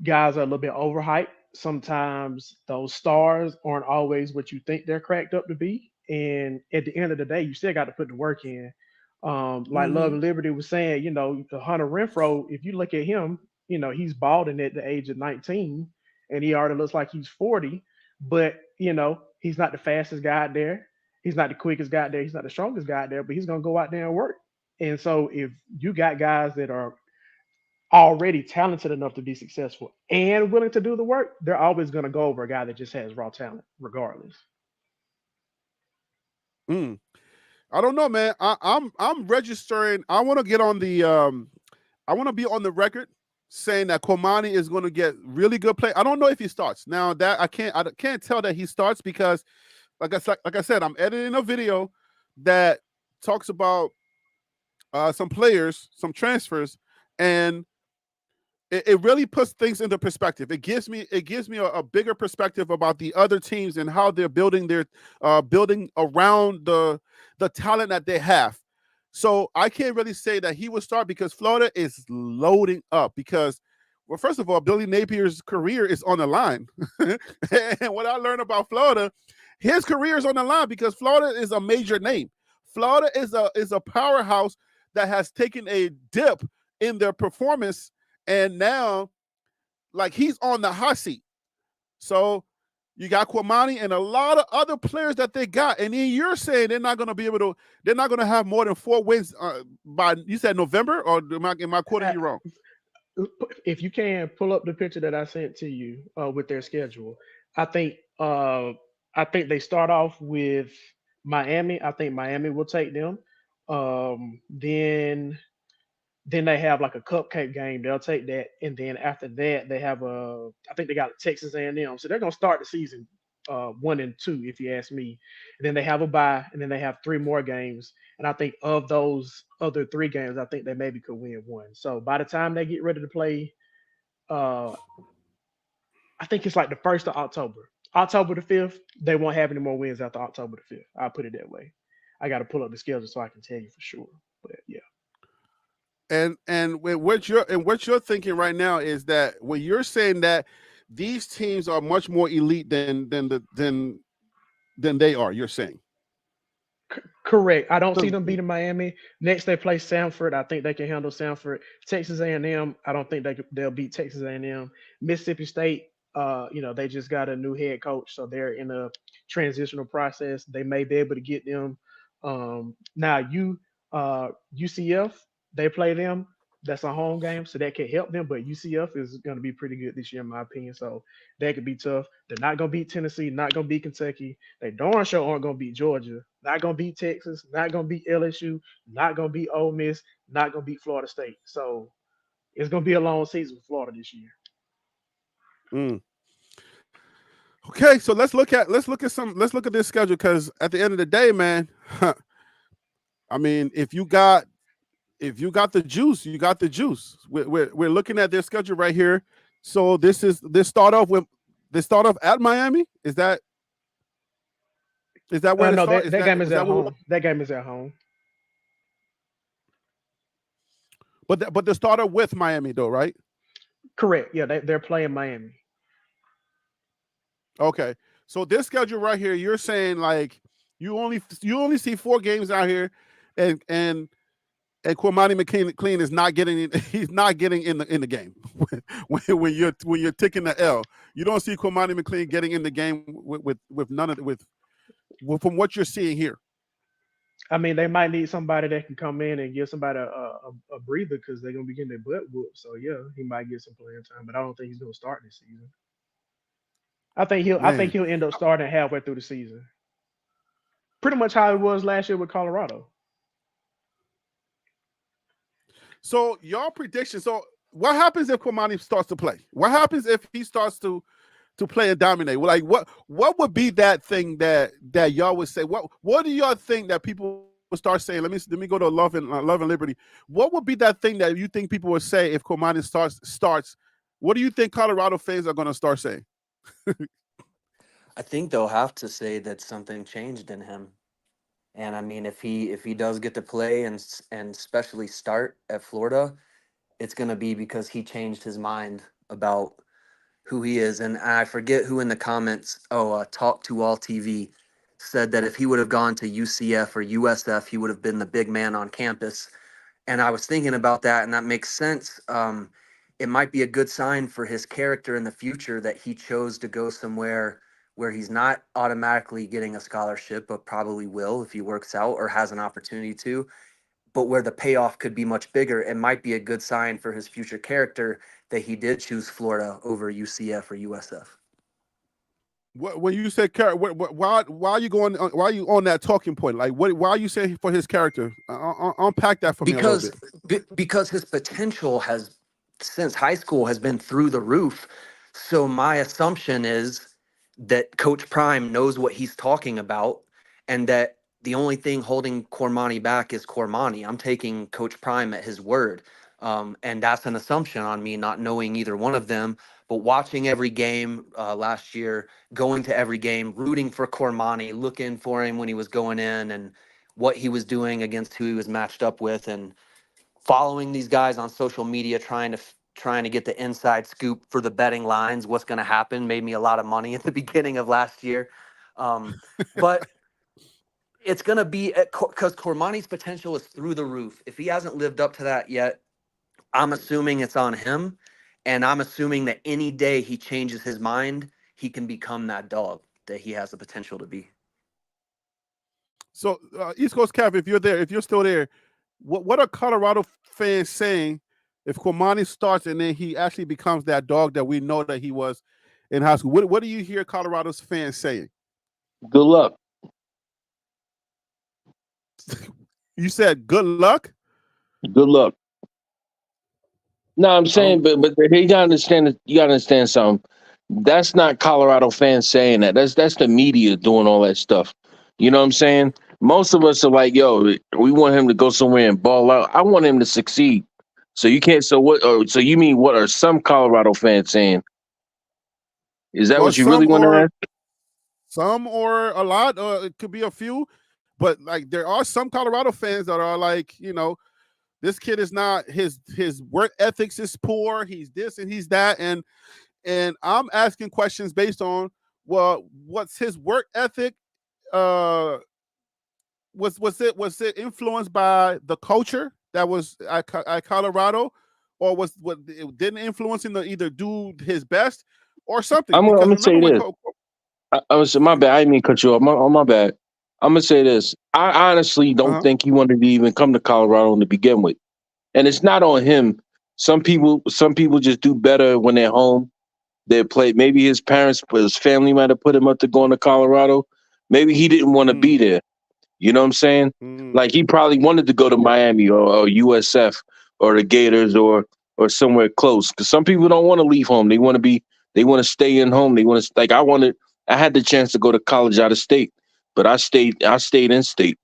guys are a little bit overhyped. Sometimes those stars aren't always what you think they're cracked up to be. And at the end of the day, you still got to put the work in. Like Love Mm-hmm. and Liberty was saying, the Hunter Renfro, if you look at him, he's balding at the age of 19 and he already looks like he's 40, but he's not the fastest guy out there. He's not the quickest guy out there. He's not the strongest guy out there, but he's gonna go out there and work. And so if you got guys that are already talented enough to be successful and willing to do the work, they're always gonna go over a guy that just has raw talent, regardless. Mm. I don't know, man. I'm registering. I want to get on the I want to be on the record saying that Cormani is going to get really good play. I don't know if he starts. Now that I can't tell that he starts because like I said, I'm editing a video that talks about some players, some transfers, and it really puts things into perspective. It gives me a bigger perspective about the other teams and how they're building their building around the talent that they have. So I can't really say that he will start because Florida is loading up because well, first of all, Billy Napier's career is on the line. And what I learned about Florida, his career is on the line because Florida is a major name. Florida is a powerhouse that has taken a dip in their performance and now like he's on the hot seat. So you got Cormani and a lot of other players that they got, and then you're saying they're not going to be able to. They're not going to have more than 4 wins by you said November, or am I quoting Uh, you wrong? If you can pull up the picture that I sent to you with their schedule, I think uh, I think they start off with Miami. I think Miami will take them. Then they have like a cupcake game. They'll take that, and then after that, they have I think they got Texas A&M. So they're gonna start the season 1-2, if you ask me. And then they have a bye, and then they have three more games. And I think of those other three games, I think they maybe could win one. So by the time they get ready to play, uh, I think it's like the 1st of October, October the 5th. They won't have any more wins after October the 5th. I'll put it that way. I got to pull up the schedule so I can tell you for sure. But yeah. And what you're thinking right now is that when you're saying that these teams are much more elite than they are. You're saying Correct. I don't see so. them beating Miami. Next, they play Samford. I think they can handle Samford. Texas A&M. I don't think they'll beat Texas A&M. Mississippi State. They just got a new head coach, so they're in a transitional process. They may be able to get them. Now, UCF. They play them. That's a home game, so that can help them. But UCF is going to be pretty good this year, in my opinion. So that could be tough. They're not going to beat Tennessee. Not going to beat Kentucky. They darn sure aren't going to beat Georgia. Not going to beat Texas. Not going to beat LSU. Not going to beat Ole Miss. Not going to beat Florida State. So it's going to be a long season for Florida this year. Mm. Okay, so let's look at this schedule because at the end of the day, man, I mean, if you got the juice, you got the juice. We're looking at their schedule right here. So this start off at Miami. Is that where they No, start? that, Is that that game is is at that what? home. That game is at home. But the starter with Miami though, right? Correct. Yeah, they're playing Miami. Okay. So this schedule right here, you're saying like you only see 4 games out here, and Cormani McClain is not getting he's not getting in the game when you're taking the L. You don't see Cormani McClain getting in the game with none of from what you're seeing here. I mean, they might need somebody that can come in and give somebody a breather because they're gonna be getting their butt whooped. So yeah, he might get some playing time, but I don't think he's gonna start this season. I think Man. he'll end up starting halfway through the season. Pretty much how it was last year with Colorado. So your prediction. So what happens if Cormani starts to play? What happens if he starts to play and dominate? Well, like what would be that thing that y'all would say? What do y'all think that people would start saying? Let me go to Love and Liberty. What would be that thing that you think people would say if Cormani starts? What do you think Colorado fans are going to start saying? I think they'll have to say that something changed in him. And I mean, if he does get to play and especially start at Florida, it's going to be because he changed his mind about who he is. And I forget who in the comments. Oh, Talk to All TV said that if he would have gone to UCF or USF, he would have been the big man on campus. And I was thinking about that, and that makes sense. It might be a good sign for his character in the future that he chose to go somewhere where he's not automatically getting a scholarship, but probably will if he works out or has an opportunity to, but where the payoff could be much bigger. It might be a good sign for his future character that he did choose Florida over UCF or USF. When you say character, why are you going? Why are you on that talking point? Like, why are you saying for his character? Unpack that for me a little bit. Because his potential has, since high school, has been through the roof. So my assumption is that Coach Prime knows what he's talking about, and that the only thing holding Cormani back is Cormani. I'm taking Coach Prime at his word. And that's an assumption on me, not knowing either one of them, but watching every game last year, going to every game, rooting for Cormani, looking for him when he was going in and what he was doing against who he was matched up with, and following these guys on social media, trying to get the inside scoop for the betting lines, what's going to happen. Made me a lot of money at the beginning of last year. But it's going to be because Cormani's potential is through the roof. If he hasn't lived up to that yet, I'm assuming it's on him. And I'm assuming that any day he changes his mind, he can become that dog that he has the potential to be. So, East Coast Cav, if you're still there, what are Colorado fans saying if Cormani starts and then he actually becomes that dog that we know that he was in high school? What do you hear Colorado's fans saying? Good luck. You said good luck? Good luck. No, I'm saying, but you gotta understand. You gotta understand something. That's not Colorado fans saying that. That's the media doing all that stuff. You know what I'm saying? Most of us are like, yo, we want him to go somewhere and ball out. I want him to succeed. So you can't. So what? So you mean what are some Colorado fans saying? Is that Well, what you really want to ask? Some or a lot, or it could be a few. But like, there are some Colorado fans that are like, this kid is not, his work ethics is poor. He's this and he's that, and I'm asking questions based on, well, what's his work ethic? Was it influenced by the culture that was at Colorado, or was what it didn't influence him to either do his best or something? I'm gonna say this. My bad. I didn't mean to cut you off. My bad. I'm gonna say this. I honestly don't think he wanted to even come to Colorado to begin with, and it's not on him. Some people just do better when they're home. They play. Maybe his family might have put him up to going to Colorado. Maybe he didn't want to be there. You know what I'm saying? Like he probably wanted to go to Miami or USF or the Gators or somewhere close. Because some people don't want to leave home. They want to stay in home. They want to I had the chance to go to college out of state, but I stayed in state,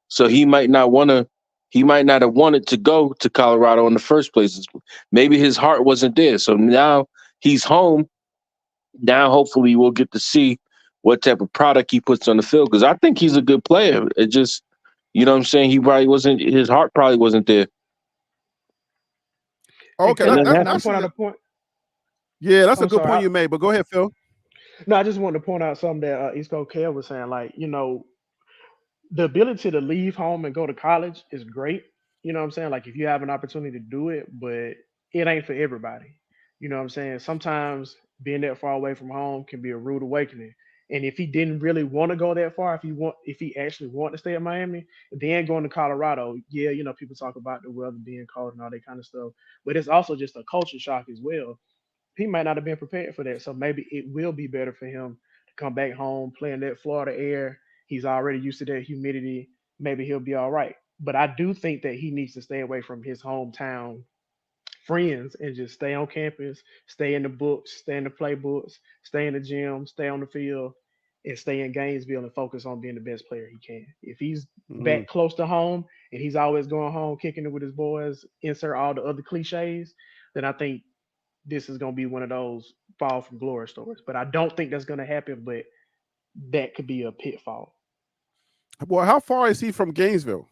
So he might not have wanted to go to Colorado in the first place. Maybe his heart wasn't there. So now he's home. Now hopefully we'll get to see what type of product he puts on the field, because I think he's a good player. It just, you know what I'm saying? His heart probably wasn't there. Okay, that's a point. Yeah, that's a good point you made, but go ahead, Phil. No, I just wanted to point out something that East Coast Kev was saying. Like, the ability to leave home and go to college is great. You know what I'm saying? Like, if you have an opportunity to do it, but it ain't for everybody. You know what I'm saying? Sometimes being that far away from home can be a rude awakening. And if he didn't really want to go that far, if he actually wanted to stay in Miami, then going to Colorado, yeah, people talk about the weather being cold and all that kind of stuff. But it's also just a culture shock as well. He might not have been prepared for that. So maybe it will be better for him to come back home, play in that Florida air. He's already used to that humidity. Maybe he'll be all right. But I do think that he needs to stay away from his hometown friends and just stay on campus, stay in the books, stay in the playbooks, stay in the gym, stay on the field, and stay in Gainesville and focus on being the best player he can. If he's back close to home and he's always going home, kicking it with his boys, insert all the other cliches, then I think this is going to be one of those fall from glory stories. But I don't think that's going to happen, but that could be a pitfall. Well, how far is he from Gainesville?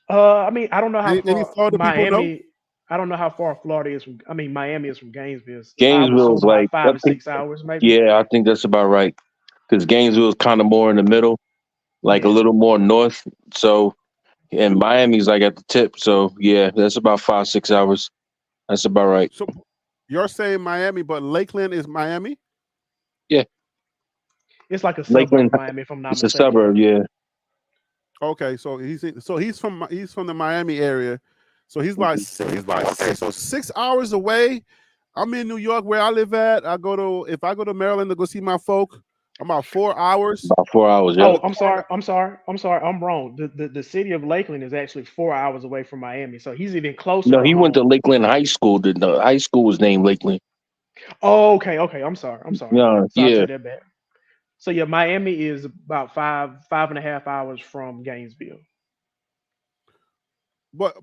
I mean, I don't know how far Miami. I don't know how far Florida is from. I mean, Miami is from Gainesville. Gainesville is like 5 to 6 hours, maybe. Yeah, I think that's about right. because Gainesville is kind of more in the middle, like a Yeah. little more north. So, and Miami's like at the tip. So, yeah, that's about 5-6 hours. That's about right. So you're saying Miami, but Lakeland is Miami? Yeah, It's like a suburb Lakeland, of Miami, if I'm not it's a mistaken. suburb. Yeah. Okay, so he's from the Miami area. So he's like okay, so 6 hours away. I'm in New York where I live at. If I go to Maryland to go see my folk, I'm about 4 hours. About 4 hours. Yeah. Oh, I'm sorry. I'm wrong. The city of Lakeland is actually 4 hours away from Miami, so he's even closer No, to he went to home. Lakeland High School. The high school was named Lakeland. Oh, okay. I'm sorry. Yeah, So I yeah. take that back. So yeah, Miami is about 5.5 hours from Gainesville. But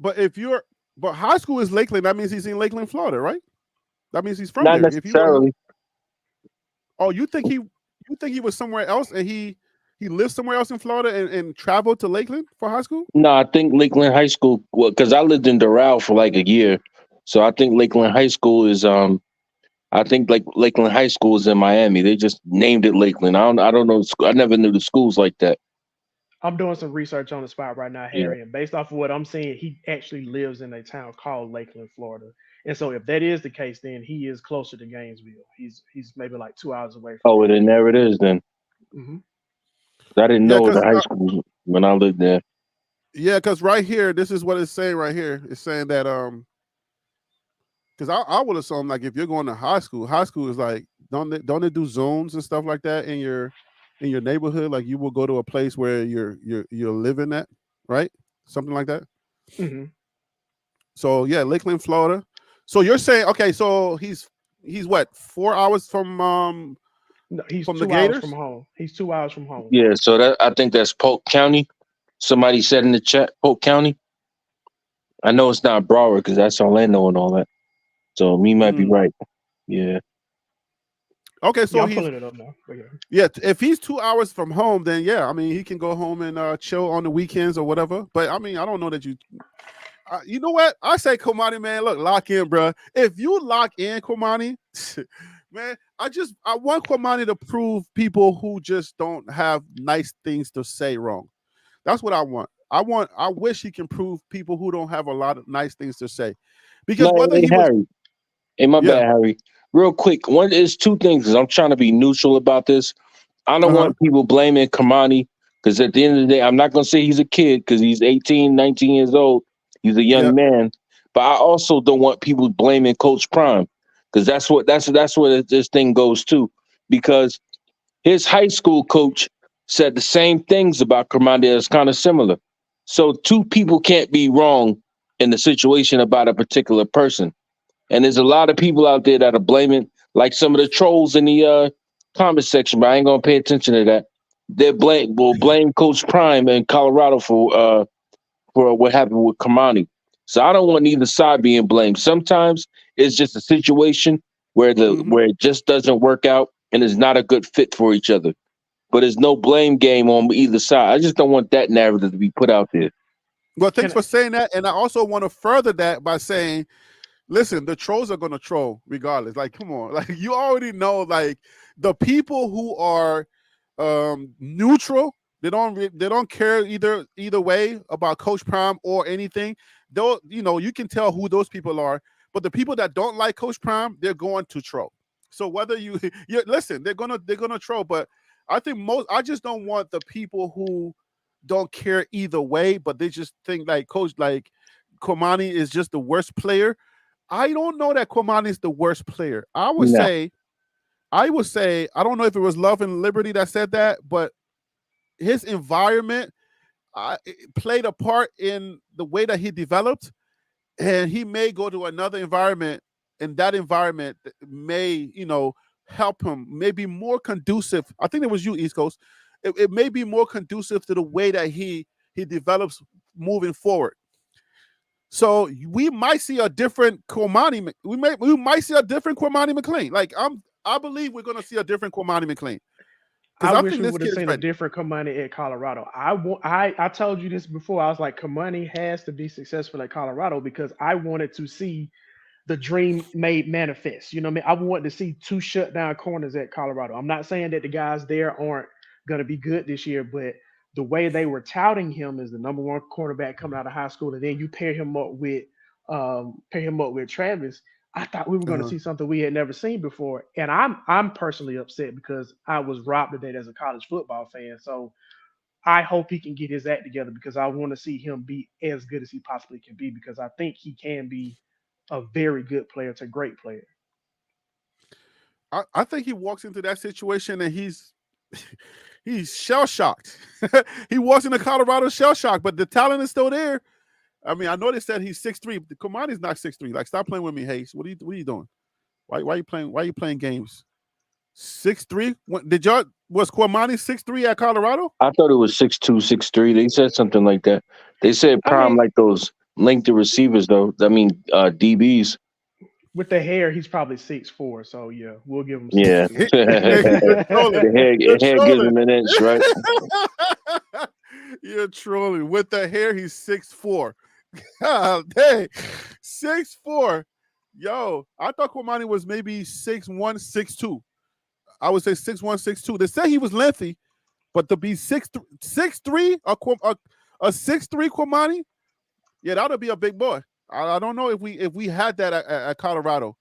high school is Lakeland. That means he's in Lakeland, Florida, right? That means he's from Not there. If he was, necessarily. oh, you think he was somewhere else and he lived somewhere else in Florida and traveled to Lakeland for high school? No, I think Lakeland High School. Well, because I lived in Doral for like a year, so I think Lakeland High School is I think like Lakeland High School is in Miami. They just named it Lakeland. I don't know. I never knew the schools like that. I'm doing some research on the spot right now, Yeah. Harry, and based off of what I'm seeing, he actually lives in a town called Lakeland, Florida. And so if that is the case, then he is closer to Gainesville. He's maybe like 2 hours away from Oh, well, then Gainesville. there it is. Then Hmm. I didn't Yeah, know the because high schools when I lived there. right here, this is what it's saying right here. It's saying that because I would assume like if you're going to high school is like don't they do zones and stuff like that in your neighborhood? Like you will go to a place where you're living at, right? Something like that. Hmm. So yeah, Lakeland, Florida. So you're saying okay? So he's what 4 hours No, he's from the 2 hours from Gators? home. He's 2 hours from home. Yeah, so that I think that's Polk County. Somebody said in the chat, Polk County. I know it's not Broward because that's Orlando and all that. So me might be Mm. right. Yeah. Okay, Yeah, so I'm pulling it up now. But yeah. yeah. If he's 2 hours from home, then yeah, I mean he can go home and chill on the weekends or whatever. But I mean, I don't know that you. You know what? I say, Cormani, man, look, lock in, bro. If you lock in, Cormani, man, I want Cormani to prove people who just don't have nice things to say wrong. That's what I want. I wish he can prove people who don't have a lot of nice things to say, because No, whether hey, he was, Harry. Hey, my yeah, bad, Harry. Real quick, one is two things. 'Cause I'm trying to be neutral about this. I don't uh huh, want people blaming Kamani because at the end of the day, I'm not going to say he's a kid because he's 18, 19 years old. He's a yeah, young man. But I also don't want people blaming Coach Prime because that's what this thing goes to. Because his high school coach said the same things about Kamani that's kind of similar. So two people can't be wrong in the situation about a particular person. And there's a lot of people out there that are blaming, like some of the trolls in the comment section, but I ain't gonna pay attention to that. They will blame Coach Prime in Colorado for what happened with Kamani. So I don't want either side being blamed. Sometimes it's just a situation mm-hmm. where it just doesn't work out and is not a good fit for each other. But there's no blame game on either side. I just don't want that narrative to be put out there. Well, Can thanks for saying that, and I also want to further that by saying, listen, the trolls are gonna troll regardless. Like, come on, like you already know, like the people who are neutral, they don't care either way about Coach Prime or anything. Though you can tell who those people are. But the people that don't like Coach Prime, they're going to troll. So whether you listen, they're gonna troll. But I just don't want the people who don't care either way, but they just think like Coach like Komani is just the worst player. I don't know that Cormani is the worst player. No, I would say, I don't know if it was Love and Liberty that said that, but his environment played a part in the way that he developed, and he may go to another environment, and that environment may, help him, may be more conducive. I think it was you, East Coast. It may be more conducive to the way that he develops moving forward. So we might see a different Cormani. We might see a different Cormani McClain. Like I believe we're gonna see a different Cormani McClain I because I wish think we this would have kid is seen a ready. different Kamani at Colorado. I told you this before. I was like, Kamani has to be successful at Colorado because I wanted to see the dream made manifest. You know what I mean? I want to see 2 shutdown corners at Colorado. I'm not saying that the guys there aren't going to be good this year, but the way they were touting him as the number 1 cornerback coming out of high school, and then you pair him up with Travis. I thought we were going to Uh-huh. see something we had never seen before, and I'm personally upset because I was robbed of that as a college football fan. So I hope he can get his act together because I want to see him be as good as he possibly can be because I think he can be a very good player to great player. I think he walks into that situation and he's shell shocked. He walks into Colorado shell shocked, but the talent is still there. I mean, I know they said he's 6'3". Cormani's not 6'3". Like, stop playing with me, Hayes. What are you doing? Why are you playing? Why are you playing games? 6'3"? Was Cormani 6'3" at Colorado? I thought it was 6'2", 6'3". They said something like that. They said I prime mean, like those lengthy receivers though. I mean DBs. with the hair, he's probably 6'4". So yeah, we'll give him Yeah. 6'2". You're trolling. The hair gives him an inch, right? You're trolling. With the hair, he's 6'4". God dang. 6'4". Yo, I thought Cormani was maybe 6'1", 6'2". I would say 6'1", 6'2". They say he was lengthy, but to be 6'3", a 6'3" Cormani, yeah, that would be a big boy. I don't know if we had that at Colorado.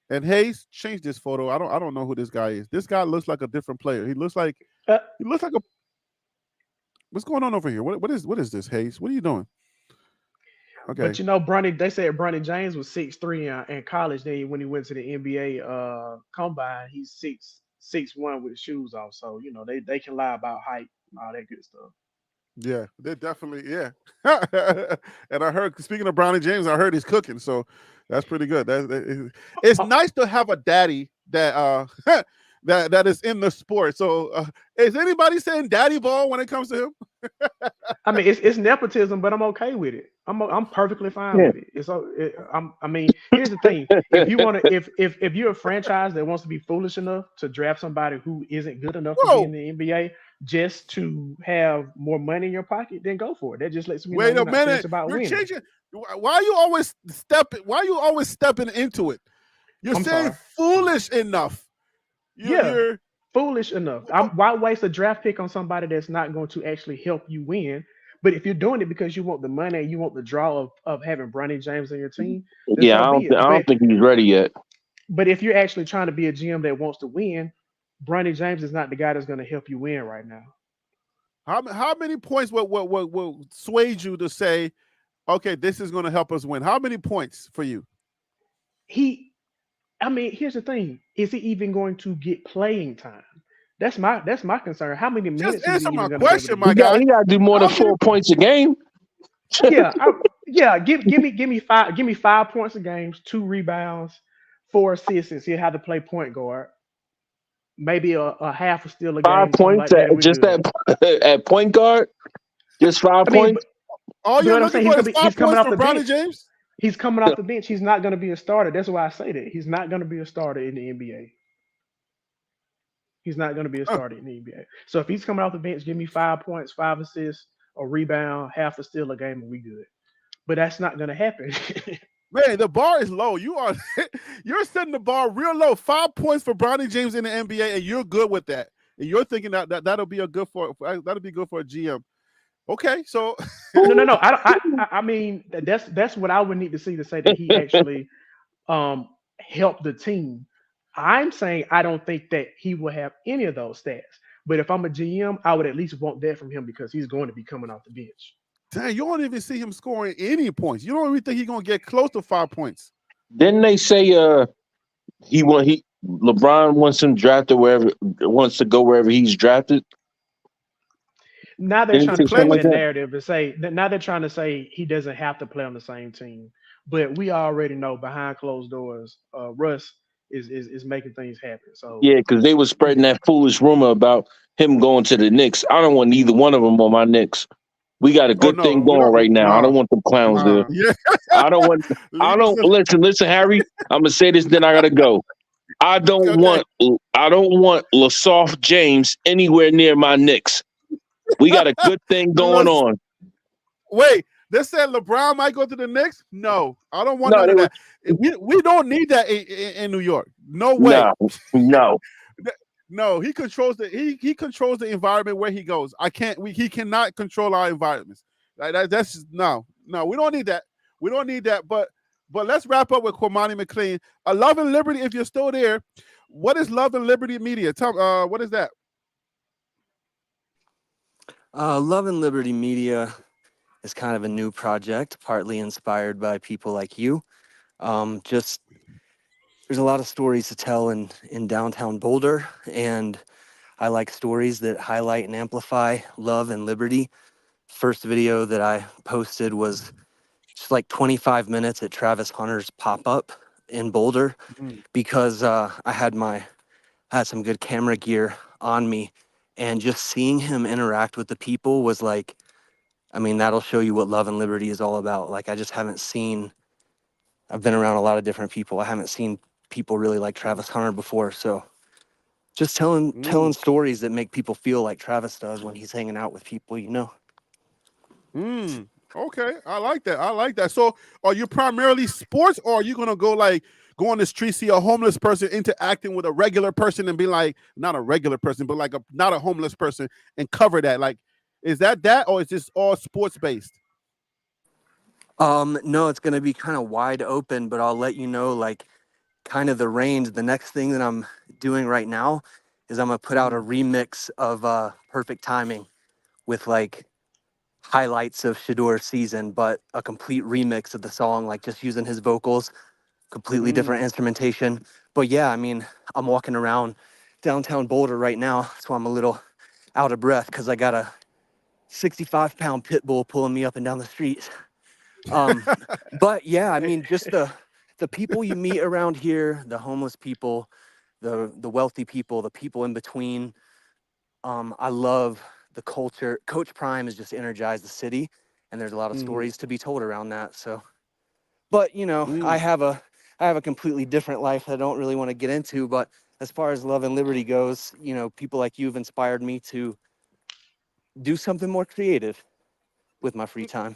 And Hayes, change this photo. I don't know who this guy is. This guy looks like a different player. He looks like a. What's going on over here? What is this, Hayes? What are you doing? Okay. But you know, they said Bronny James was 6'3" in college. Then when he went to the NBA combine, he's 6'1" with his shoes off. So you know they can lie about height and all that good stuff. Yeah, they definitely, yeah. And I heard, speaking of Bronny James, I heard he's cooking, so that's pretty good. It's nice to have a daddy that that is in the sport. So is anybody saying daddy ball when it comes to him? I mean, it's nepotism, but I'm okay with it. I'm perfectly fine with it. I mean, here's the thing: if you want to, if you're a franchise that wants to be foolish enough to draft somebody who isn't good enough to be in the NBA just to have more money in your pocket, then go for it. That just lets me Wait know a minute. about You're winning. changing. Why are you always stepping into it? You're saying foolish enough. You're foolish enough. Why waste a draft pick on somebody that's not going to actually help you win? But if you're doing it because you want the money and you want the draw of having Bronny James on your team, yeah, I don't think he's ready yet. But if you're actually trying to be a GM that wants to win, Bronny James is not the guy that's going to help you win right now. How many points will sway you to say, okay, this is going to help us win? How many points for you? I mean, here's the thing: is he even going to get playing time? That's my concern. How many minutes? Just answer my question, my guy. He got to do more than 4 points a game. Yeah. Give me 5 points a game, 2 rebounds, 4 assists, and see how to play point guard. Maybe a half a steal a game. 5 points like just at point guard. Just 5 points. All you're looking for is 5 points from Bronny James. He's coming off the bench. He's not going to be a starter. That's why I say that. He's not going to be a starter in the NBA. He's not going to be a starter in the NBA. So if he's coming off the bench, give me 5 points, 5 assists, a rebound, half a steal a game, and we good. But that's not going to happen. Man, the bar is low. You're setting the bar real low. 5 points for Bronny James in the NBA, and you're good with that. And you're thinking that'll be good for a GM. Okay, so no. I mean that's what I would need to see to say that he actually helped the team. I'm saying I don't think that he will have any of those stats. But if I'm a GM, I would at least want that from him because he's going to be coming off the bench. Dang, you don't even see him scoring any points. You don't even think he's gonna get close to 5 points. Didn't they say LeBron wants him drafted wants to go wherever he's drafted? Now they're trying to play that narrative and say that now they're trying to say he doesn't have to play on the same team. But we already know behind closed doors, Russ is making things happen. So yeah, because they were spreading that foolish rumor about him going to the Knicks. I don't want neither one of them on my Knicks. We got a good thing going right now. I don't want them clowns there. Yeah. I don't listen, Harry. I'm gonna say this, then I gotta go. I don't want LaSoft James anywhere near my Knicks. We got a good thing going on. Wait, They said LeBron might go to the Knicks. No, I don't want No, none they of was that. We don't need that in New York. No way. no. No, he controls he controls the environment where he goes. I can't. He cannot control our environments. That's just, no. We don't need that. We don't need that. But let's wrap up with Cormani McClain. Love and Liberty. If you're still there, what is Love and Liberty Media? Tell what is that? Love and Liberty Media is kind of a new project, partly inspired by people like you. Just there's a lot of stories to tell in downtown Boulder, and I like stories that highlight and amplify love and liberty. First video that I posted was just like 25 minutes at Travis Hunter's pop-up in Boulder because I had some good camera gear on me, and just seeing him interact with the people was like, I mean, that'll show you what love and liberty is all about. Like, I've been around a lot of different people. I haven't seen people really like Travis Hunter before. So just telling stories that make people feel like Travis does when he's hanging out with people, you know. Okay, I like that. I like that. So, are you primarily sports, or are you gonna go on the street, see a homeless person interacting with a regular person, and be like, not a regular person, but like not a homeless person, and cover that? Like, is that, or is this all sports based? No, it's gonna be kind of wide open, but I'll let you know like kind of the range. The next thing that I'm doing right now is I'm gonna put out a remix of Perfect Timing with like highlights of Shador's season, but a complete remix of the song, like just using his vocals, completely different instrumentation. But yeah, I mean, I'm walking around downtown Boulder right now, so I'm a little out of breath because I got a 65-pound pit bull pulling me up and down the street. But yeah, I mean, just the people you meet around here, the homeless people, the wealthy people, the people in between. I love the culture. Coach Prime has just energized the city, and there's a lot of stories to be told around that. So, but you know, I have a completely different life I don't really want to get into. But as far as love and liberty goes, you know, people like you have inspired me to do something more creative with my free time.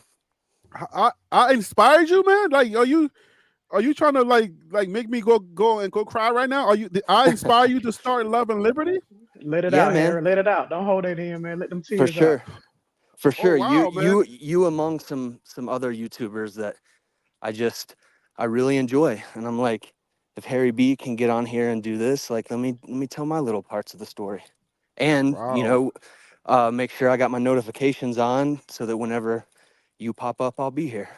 I inspired you, man. Like, are you trying to like make me go and go cry right now? Did I inspire you to start Love and Liberty? Let it Yeah, out, man, Harry. Let it out. Don't hold it in, man. Let them for tears out. sure. For Oh sure. wow, man. You among some other YouTubers that I really enjoy. And I'm like, if Harry B can get on here and do this, like let me tell my little parts of the story. And, you Wow. know, make sure I got my notifications on so that whenever you pop up, I'll be here.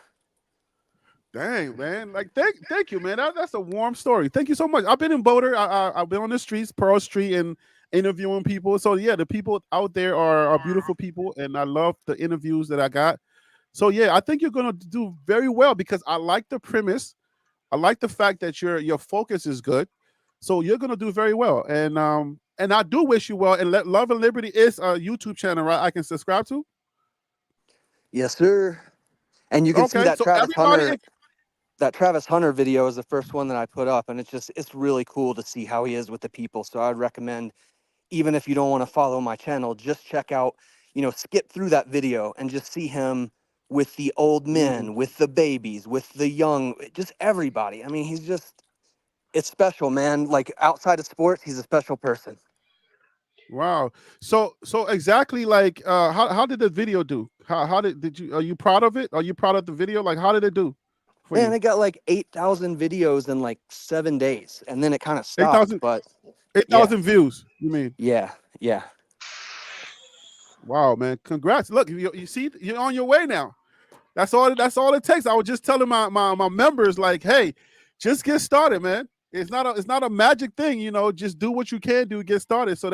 Dang, man. Like, thank you, man. That's a warm story. Thank you so much. I've been in Boulder. I've been on the streets, Pearl Street, and interviewing people. So yeah, the people out there are beautiful people, and I love the interviews that I got. So yeah, I think you're gonna do very well because I like the premise. I like the fact that your focus is good. So you're gonna do very well. And I do wish you well. And Love and Liberty is a YouTube channel, right? I can subscribe to. Yes, sir. And you can see Okay. So everybody, that Travis Hunter video is the first one that I put up, and it's really cool to see how he is with the people. So I'd recommend, even if you don't want to follow my channel, just check out, you know, skip through that video and just see him with the old men, with the babies, with the young, just everybody. I mean, it's special, man. Like outside of sports, he's a special person. wow. So exactly like how did the video do? How did you, are you proud of it? Are you proud of the video? Like, how did it do for Man, you? it got like 8,000 videos in like 7 days, and then it kind of Eight stopped. thousand But eight yeah, thousand views. You mean? yeah. Wow, man. Congrats. Look, you see, you're on your way now. That's all it takes. I was just telling my members, like, hey, just get started, man. It's not a magic thing, you know, just do what you can do, get started. So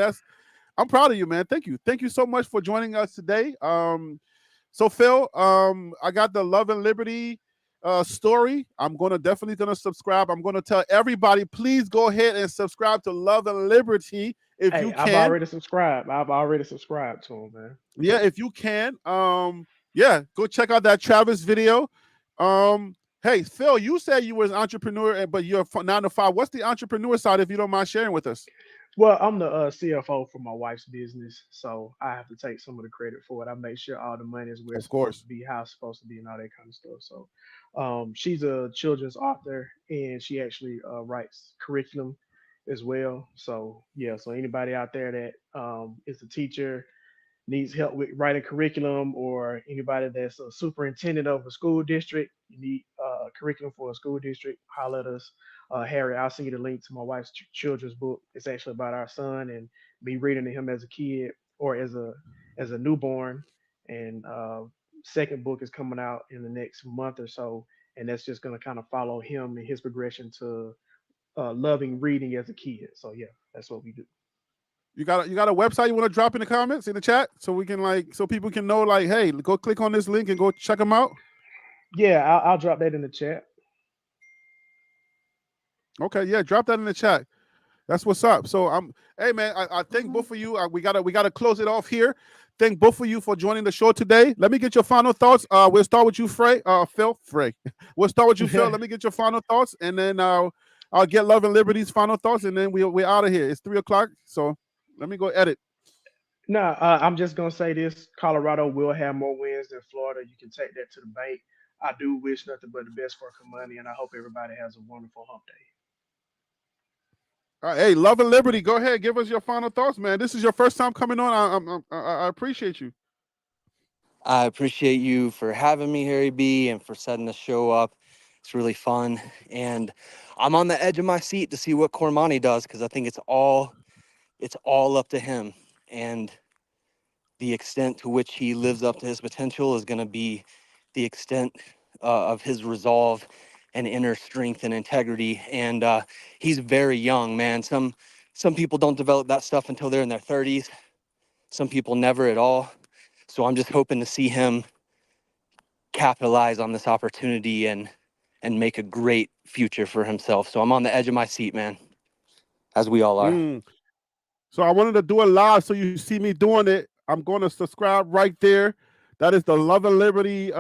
I'm proud of you, man. Thank you. Thank you so much for joining us today. So Phil, I got the Love and Liberty story. I'm definitely gonna subscribe. I'm gonna tell everybody, please go ahead and subscribe to Love and Liberty if you Hey, I've can. already subscribed. I've already subscribed to him, man. Yeah, if you can. Yeah, go check out that Travis video. Hey, Phil, you said you was an entrepreneur, but you're 9 to 5. What's the entrepreneur side, if you don't mind sharing with us? Well, I'm the CFO for my wife's business, so I have to take some of the credit for it. I make sure all the money is where it's Of supposed course. to be, how it's supposed to be, and all that kind of stuff. So, she's a children's author, and she actually writes curriculum as well. So, yeah, so anybody out there that is a teacher, needs help with writing curriculum, or anybody that's a superintendent of a school district, you need curriculum for a school district, holler at us. Harry, I'll send you the link to my wife's children's book. It's actually about our son and me reading to him as a kid or as a newborn. And second book is coming out in the next month or so, and that's just going to kind of follow him and his progression to loving reading as a kid. So yeah, that's what we do. You got a website you want to drop in the comments, in the chat, so we can so people can know, like, hey, go click on this link and go check them out. Yeah, I'll drop that in the chat. Okay, yeah, drop that in the chat. That's what's up. So hey man, I thank both of you. We gotta close it off here. Thank both of you for joining the show today. Let me get your final thoughts. We'll start with you, Phil. We'll start with you, Phil. Let me get your final thoughts, and then I'll get Love and Liberty's final thoughts, and then we're out of here. It's 3:00, so let me go edit. No, I'm just gonna say this: Colorado will have more wins than Florida. You can take that to the bank. I do wish nothing but the best for Cormani, and I hope everybody has a wonderful hump day. All right, hey, Love and Liberty, go ahead, give us your final thoughts, man. This is your first time coming on. I appreciate you. I appreciate you for having me, Harry B, and for setting the show up. It's really fun. And I'm on the edge of my seat to see what Cormani does, because I think it's all up to him. And the extent to which he lives up to his potential is going to be the extent of his resolve and inner strength and integrity. And he's very young, man. Some people don't develop that stuff until they're in their 30s. Some people never at all. So I'm just hoping to see him capitalize on this opportunity and make a great future for himself. So I'm on the edge of my seat, man, as we all are. So I wanted to do it live so you see me doing it. I'm going to subscribe right there. That is the Love and Liberty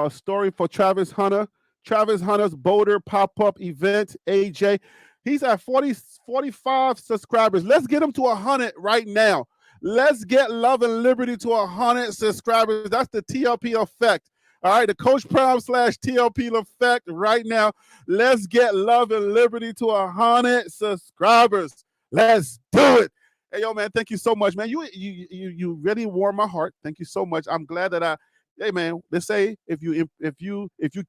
story for Travis Hunter. Travis Hunter's Boulder pop-up event, AJ. He's at 45 subscribers. Let's get him to 100 right now. Let's get Love and Liberty to 100 subscribers. That's the TLP effect. All right, the Coach Prime / TLP effect right now. Let's get Love and Liberty to 100 subscribers. Let's do it. Hey, yo, man, thank you so much, man. You really warm my heart. Thank you so much. I'm glad that hey, man, they say if you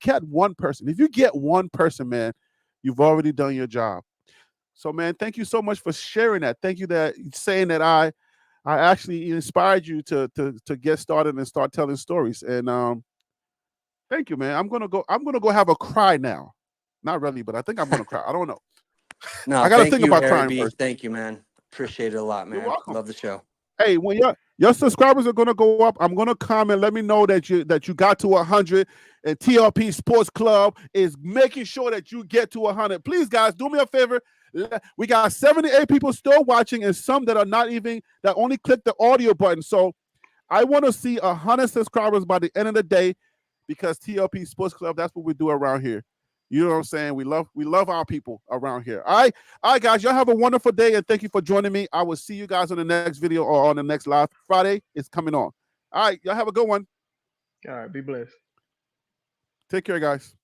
get one person, man, you've already done your job. So, man, thank you so much for sharing that. Thank you that saying that I actually inspired you to get started and start telling stories. And thank you, man. I'm gonna go have a cry now. Not really, but I think I'm gonna cry. I don't know. No, I gotta thank think you, about Harry crying B. first. Thank you, man. Appreciate it a lot, man. You're welcome. Love the show. Hey, when your subscribers are gonna go up, I'm gonna comment. Let me know that you got to 100, and TLP Sports Club is making sure that you get to 100. Please, guys, do me a favor. We got 78 people still watching, and some that are not even that only click the audio button. So I want to see 100 subscribers by the end of the day, because TLP Sports Club, that's what we do around here. You know what I'm saying? We love our people around here. All right, guys. Y'all have a wonderful day, and thank you for joining me. I will see you guys on the next video or on the next live. Friday is coming on. All right, y'all have a good one. All right, be blessed. Take care, guys.